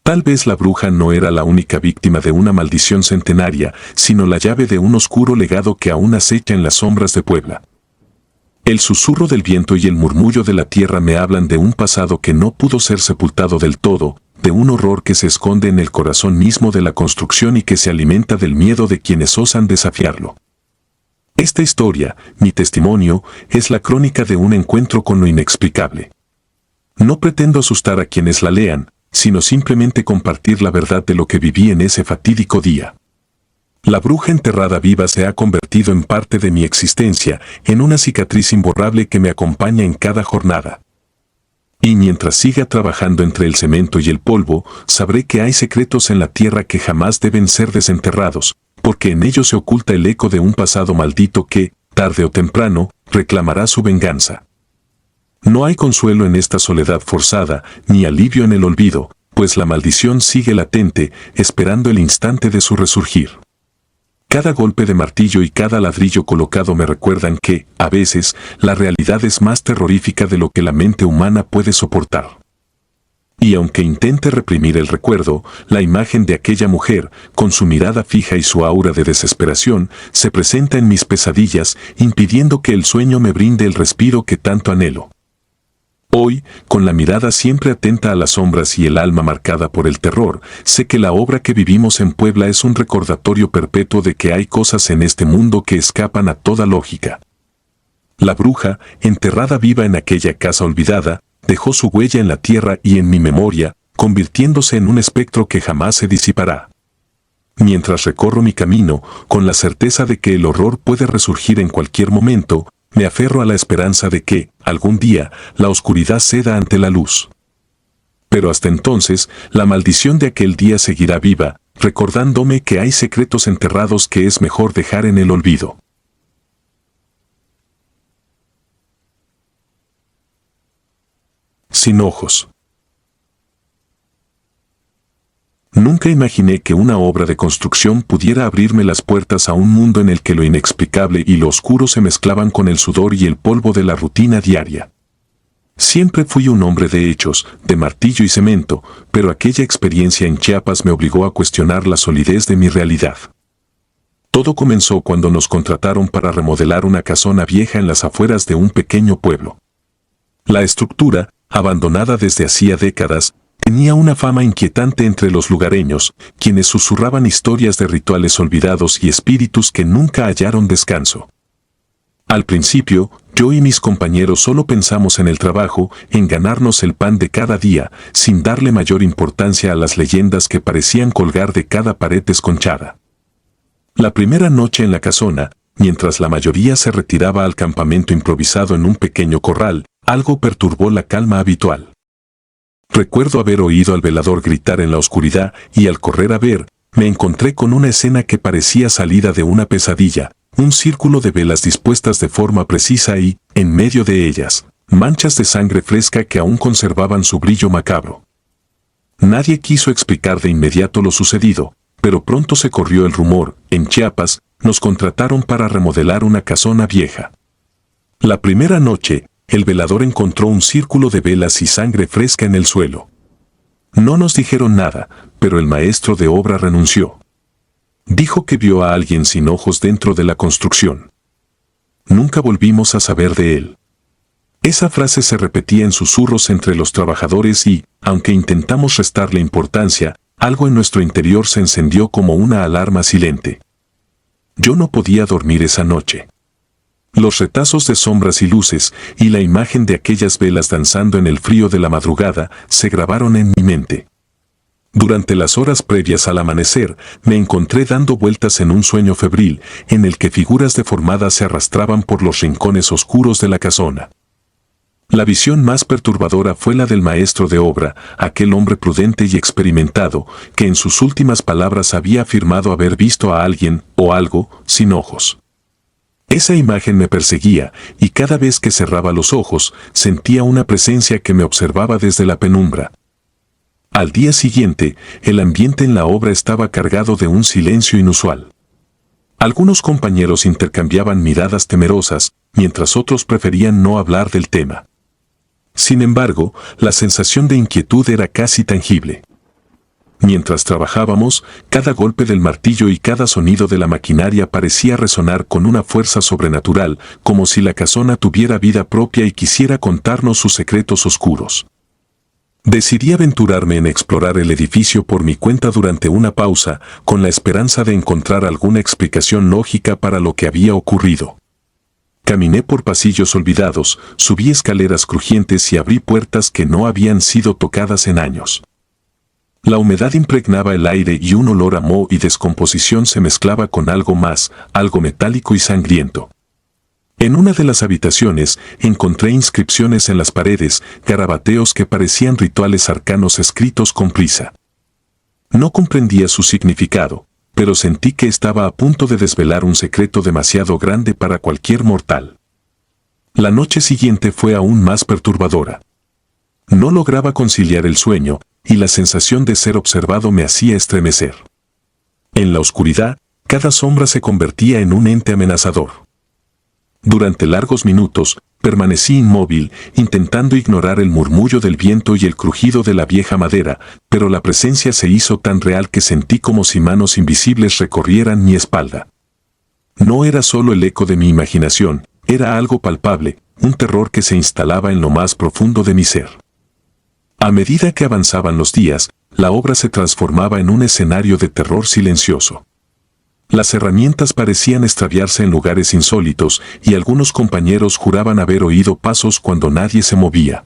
Tal vez la bruja no era la única víctima de una maldición centenaria, sino la llave de un oscuro legado que aún acecha en las sombras de Puebla. El susurro del viento y el murmullo de la tierra me hablan de un pasado que no pudo ser sepultado del todo, de un horror que se esconde en el corazón mismo de la construcción y que se alimenta del miedo de quienes osan desafiarlo. Esta historia, mi testimonio, es la crónica de un encuentro con lo inexplicable. No pretendo asustar a quienes la lean, sino simplemente compartir la verdad de lo que viví en ese fatídico día. La bruja enterrada viva se ha convertido en parte de mi existencia, en una cicatriz imborrable que me acompaña en cada jornada. Y mientras siga trabajando entre el cemento y el polvo, sabré que hay secretos en la tierra que jamás deben ser desenterrados, porque en ellos se oculta el eco de un pasado maldito que, tarde o temprano, reclamará su venganza. No hay consuelo en esta soledad forzada, ni alivio en el olvido, pues la maldición sigue latente, esperando el instante de su resurgir. Cada golpe de martillo y cada ladrillo colocado me recuerdan que, a veces, la realidad es más terrorífica de lo que la mente humana puede soportar. Y aunque intente reprimir el recuerdo, la imagen de aquella mujer, con su mirada fija y su aura de desesperación, se presenta en mis pesadillas, impidiendo que el sueño me brinde el respiro que tanto anhelo. Hoy, con la mirada siempre atenta a las sombras y el alma marcada por el terror, sé que la obra que vivimos en Puebla es un recordatorio perpetuo de que hay cosas en este mundo que escapan a toda lógica. La bruja, enterrada viva en aquella casa olvidada, dejó su huella en la tierra y en mi memoria, convirtiéndose en un espectro que jamás se disipará. Mientras recorro mi camino, con la certeza de que el horror puede resurgir en cualquier momento, me aferro a la esperanza de que, algún día, la oscuridad ceda ante la luz. Pero hasta entonces, la maldición de aquel día seguirá viva, recordándome que hay secretos enterrados que es mejor dejar en el olvido. Sin ojos. Nunca imaginé que una obra de construcción pudiera abrirme las puertas a un mundo en el que lo inexplicable y lo oscuro se mezclaban con el sudor y el polvo de la rutina diaria. Siempre fui un hombre de hechos, de martillo y cemento, pero aquella experiencia en Chiapas me obligó a cuestionar la solidez de mi realidad. Todo comenzó cuando nos contrataron para remodelar una casona vieja en las afueras de un pequeño pueblo. La estructura, abandonada desde hacía décadas, tenía una fama inquietante entre los lugareños, quienes susurraban historias de rituales olvidados y espíritus que nunca hallaron descanso. Al principio, yo y mis compañeros solo pensamos en el trabajo, en ganarnos el pan de cada día, sin darle mayor importancia a las leyendas que parecían colgar de cada pared desconchada. La primera noche en la casona, mientras la mayoría se retiraba al campamento improvisado en un pequeño corral, algo perturbó la calma habitual. Recuerdo haber oído al velador gritar en la oscuridad y al correr a ver, me encontré con una escena que parecía salida de una pesadilla, un círculo de velas dispuestas de forma precisa y, en medio de ellas, manchas de sangre fresca que aún conservaban su brillo macabro. Nadie quiso explicar de inmediato lo sucedido, pero pronto se corrió el rumor, en Chiapas, nos contrataron para remodelar una casona vieja. La primera noche, el velador encontró un círculo de velas y sangre fresca en el suelo. No nos dijeron nada, pero el maestro de obra renunció. Dijo que vio a alguien sin ojos dentro de la construcción. Nunca volvimos a saber de él. Esa frase se repetía en susurros entre los trabajadores y, aunque intentamos restarle importancia, algo en nuestro interior se encendió como una alarma silente. Yo no podía dormir esa noche. Los retazos de sombras y luces, y la imagen de aquellas velas danzando en el frío de la madrugada, se grabaron en mi mente. Durante las horas previas al amanecer, me encontré dando vueltas en un sueño febril, en el que figuras deformadas se arrastraban por los rincones oscuros de la casona. La visión más perturbadora fue la del maestro de obra, aquel hombre prudente y experimentado, que en sus últimas palabras había afirmado haber visto a alguien, o algo, sin ojos. Esa imagen me perseguía, y cada vez que cerraba los ojos, sentía una presencia que me observaba desde la penumbra. Al día siguiente, el ambiente en la obra estaba cargado de un silencio inusual. Algunos compañeros intercambiaban miradas temerosas, mientras otros preferían no hablar del tema. Sin embargo, la sensación de inquietud era casi tangible. Mientras trabajábamos, cada golpe del martillo y cada sonido de la maquinaria parecía resonar con una fuerza sobrenatural, como si la casona tuviera vida propia y quisiera contarnos sus secretos oscuros. Decidí aventurarme en explorar el edificio por mi cuenta durante una pausa, con la esperanza de encontrar alguna explicación lógica para lo que había ocurrido. Caminé por pasillos olvidados, subí escaleras crujientes y abrí puertas que no habían sido tocadas en años. La humedad impregnaba el aire y un olor a moho y descomposición se mezclaba con algo más, algo metálico y sangriento. En una de las habitaciones encontré inscripciones en las paredes, garabateos que parecían rituales arcanos escritos con prisa. No comprendía su significado, pero sentí que estaba a punto de desvelar un secreto demasiado grande para cualquier mortal. La noche siguiente fue aún más perturbadora. No lograba conciliar el sueño, y la sensación de ser observado me hacía estremecer. En la oscuridad, cada sombra se convertía en un ente amenazador. Durante largos minutos, permanecí inmóvil, intentando ignorar el murmullo del viento y el crujido de la vieja madera, pero la presencia se hizo tan real que sentí como si manos invisibles recorrieran mi espalda. No era solo el eco de mi imaginación, era algo palpable, un terror que se instalaba en lo más profundo de mi ser. A medida que avanzaban los días, la obra se transformaba en un escenario de terror silencioso. Las herramientas parecían extraviarse en lugares insólitos y algunos compañeros juraban haber oído pasos cuando nadie se movía.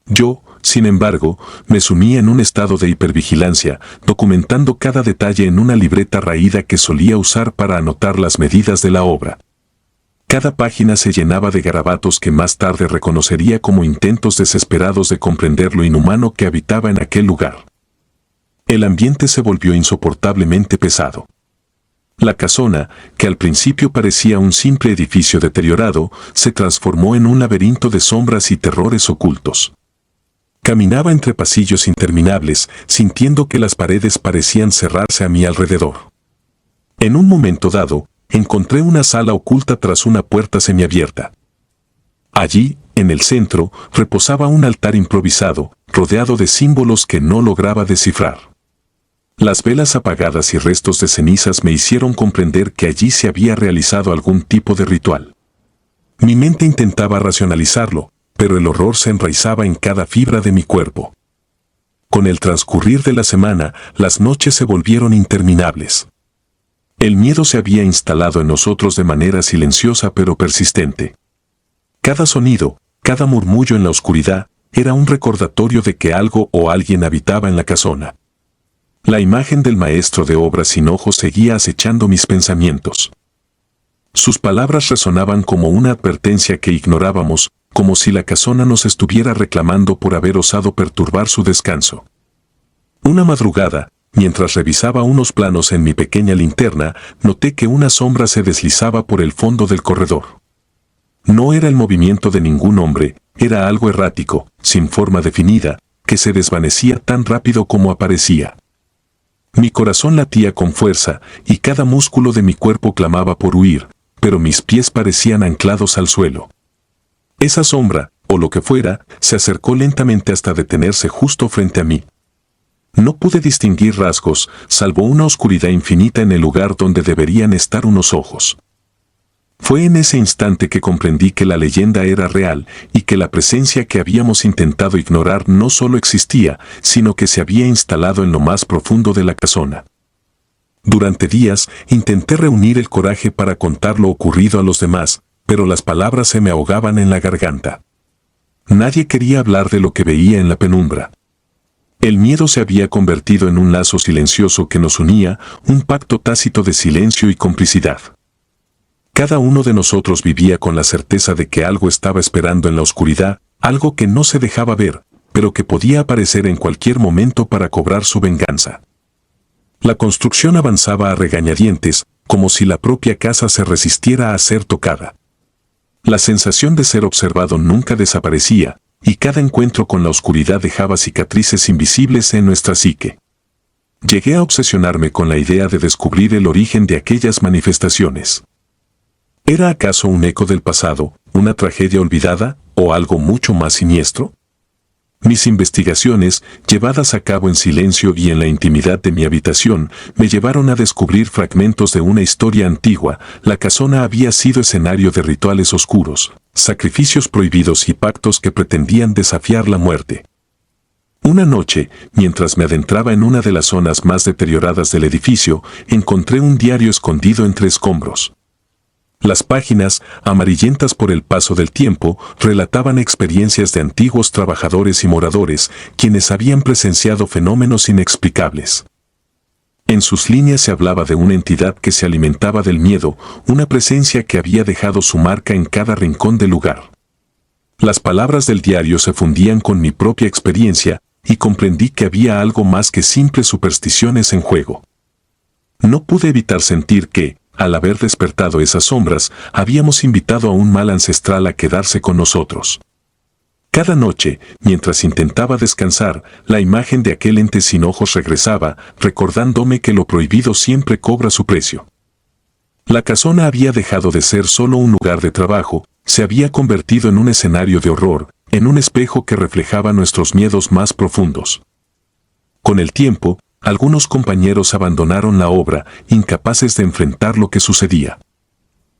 Yo, sin embargo, me sumía en un estado de hipervigilancia, documentando cada detalle en una libreta raída que solía usar para anotar las medidas de la obra. Cada página se llenaba de garabatos que más tarde reconocería como intentos desesperados de comprender lo inhumano que habitaba en aquel lugar. El ambiente se volvió insoportablemente pesado. La casona, que al principio parecía un simple edificio deteriorado, se transformó en un laberinto de sombras y terrores ocultos. Caminaba entre pasillos interminables, sintiendo que las paredes parecían cerrarse a mi alrededor. En un momento dado, encontré una sala oculta tras una puerta semiabierta. Allí, En el centro reposaba un altar improvisado, rodeado de símbolos que no lograba descifrar. Las velas apagadas y restos de cenizas me hicieron comprender que allí se había realizado algún tipo de ritual. Mi mente intentaba racionalizarlo, pero el horror se enraizaba en cada fibra de mi cuerpo. Con el transcurrir de la semana, las noches se volvieron interminables. El miedo se había instalado en nosotros de manera silenciosa pero persistente. Cada sonido, cada murmullo en la oscuridad, era un recordatorio de que algo o alguien habitaba en la casona. La imagen del maestro de obras sin ojos seguía acechando mis pensamientos. Sus palabras resonaban como una advertencia que ignorábamos, como si la casona nos estuviera reclamando por haber osado perturbar su descanso. Una madrugada, mientras revisaba unos planos en mi pequeña linterna, noté que una sombra se deslizaba por el fondo del corredor. No era el movimiento de ningún hombre, era algo errático, sin forma definida, que se desvanecía tan rápido como aparecía. Mi corazón latía con fuerza y cada músculo de mi cuerpo clamaba por huir, pero mis pies parecían anclados al suelo. Esa sombra, o lo que fuera, se acercó lentamente hasta detenerse justo frente a mí. No pude distinguir rasgos, salvo una oscuridad infinita en el lugar donde deberían estar unos ojos. Fue en ese instante que comprendí que la leyenda era real y que la presencia que habíamos intentado ignorar no solo existía, sino que se había instalado en lo más profundo de la casona. Durante días intenté reunir el coraje para contar lo ocurrido a los demás, pero las palabras se me ahogaban en la garganta. Nadie quería hablar de lo que veía en la penumbra. El miedo se había convertido en un lazo silencioso que nos unía, un pacto tácito de silencio y complicidad. Cada uno de nosotros vivía con la certeza de que algo estaba esperando en la oscuridad, algo que no se dejaba ver, pero que podía aparecer en cualquier momento para cobrar su venganza. La construcción avanzaba a regañadientes, como si la propia casa se resistiera a ser tocada. La sensación de ser observado nunca desaparecía, y cada encuentro con la oscuridad dejaba cicatrices invisibles en nuestra psique. Llegué a obsesionarme con la idea de descubrir el origen de aquellas manifestaciones. ¿Era acaso un eco del pasado, una tragedia olvidada, o algo mucho más siniestro? Mis investigaciones, llevadas a cabo en silencio y en la intimidad de mi habitación, me llevaron a descubrir fragmentos de una historia antigua. La casona había sido escenario de rituales oscuros, sacrificios prohibidos y pactos que pretendían desafiar la muerte. Una noche, mientras me adentraba en una de las zonas más deterioradas del edificio, encontré un diario escondido entre escombros. Las páginas, amarillentas por el paso del tiempo, relataban experiencias de antiguos trabajadores y moradores, quienes habían presenciado fenómenos inexplicables. En sus líneas se hablaba de una entidad que se alimentaba del miedo, una presencia que había dejado su marca en cada rincón del lugar. Las palabras del diario se fundían con mi propia experiencia, y comprendí que había algo más que simples supersticiones en juego. No pude evitar sentir que, al haber despertado esas sombras, habíamos invitado a un mal ancestral a quedarse con nosotros. Cada noche, mientras intentaba descansar, la imagen de aquel ente sin ojos regresaba, recordándome que lo prohibido siempre cobra su precio. La casona había dejado de ser solo un lugar de trabajo, se había convertido en un escenario de horror, en un espejo que reflejaba nuestros miedos más profundos. Con el tiempo, algunos compañeros abandonaron la obra, incapaces de enfrentar lo que sucedía.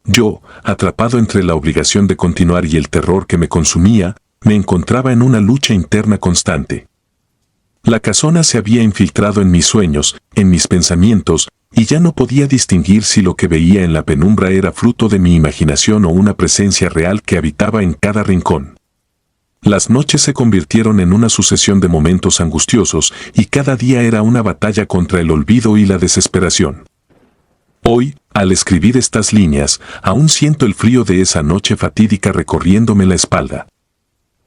Yo, atrapado entre la obligación de continuar y el terror que me consumía, me encontraba en una lucha interna constante. La casona se había infiltrado en mis sueños, en mis pensamientos, y ya no podía distinguir si lo que veía en la penumbra era fruto de mi imaginación o una presencia real que habitaba en cada rincón. Las noches se convirtieron en una sucesión de momentos angustiosos y cada día era una batalla contra el olvido y la desesperación. Hoy, al escribir estas líneas, aún siento el frío de esa noche fatídica recorriéndome la espalda.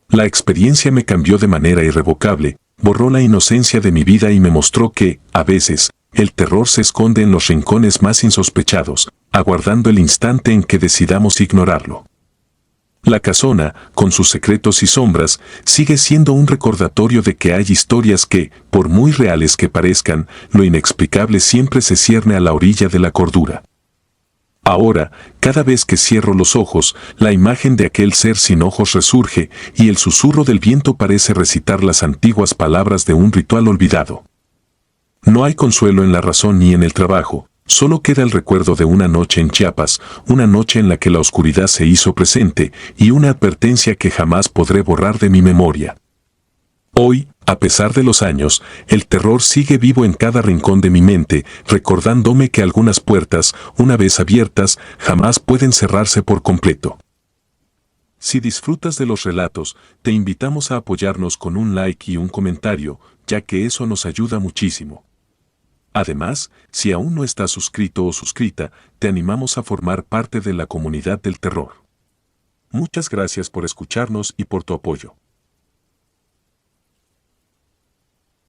La experiencia me cambió de manera irrevocable, borró la inocencia de mi vida y me mostró que, a veces, el terror se esconde en los rincones más insospechados, aguardando el instante en que decidamos ignorarlo. La casona, con sus secretos y sombras, sigue siendo un recordatorio de que hay historias que, por muy reales que parezcan, lo inexplicable siempre se cierne a la orilla de la cordura. Ahora, cada vez que cierro los ojos, la imagen de aquel ser sin ojos resurge y el susurro del viento parece recitar las antiguas palabras de un ritual olvidado. No hay consuelo en la razón ni en el trabajo, solo queda el recuerdo de una noche en Chiapas, una noche en la que la oscuridad se hizo presente y una advertencia que jamás podré borrar de mi memoria. Hoy, a pesar de los años, el terror sigue vivo en cada rincón de mi mente, recordándome que algunas puertas, una vez abiertas, jamás pueden cerrarse por completo. Si disfrutas de los relatos, te invitamos a apoyarnos con un like y un comentario, ya que eso nos ayuda muchísimo. Además, si aún no estás suscrito o suscrita, te animamos a formar parte de la comunidad del terror. Muchas gracias por escucharnos y por tu apoyo.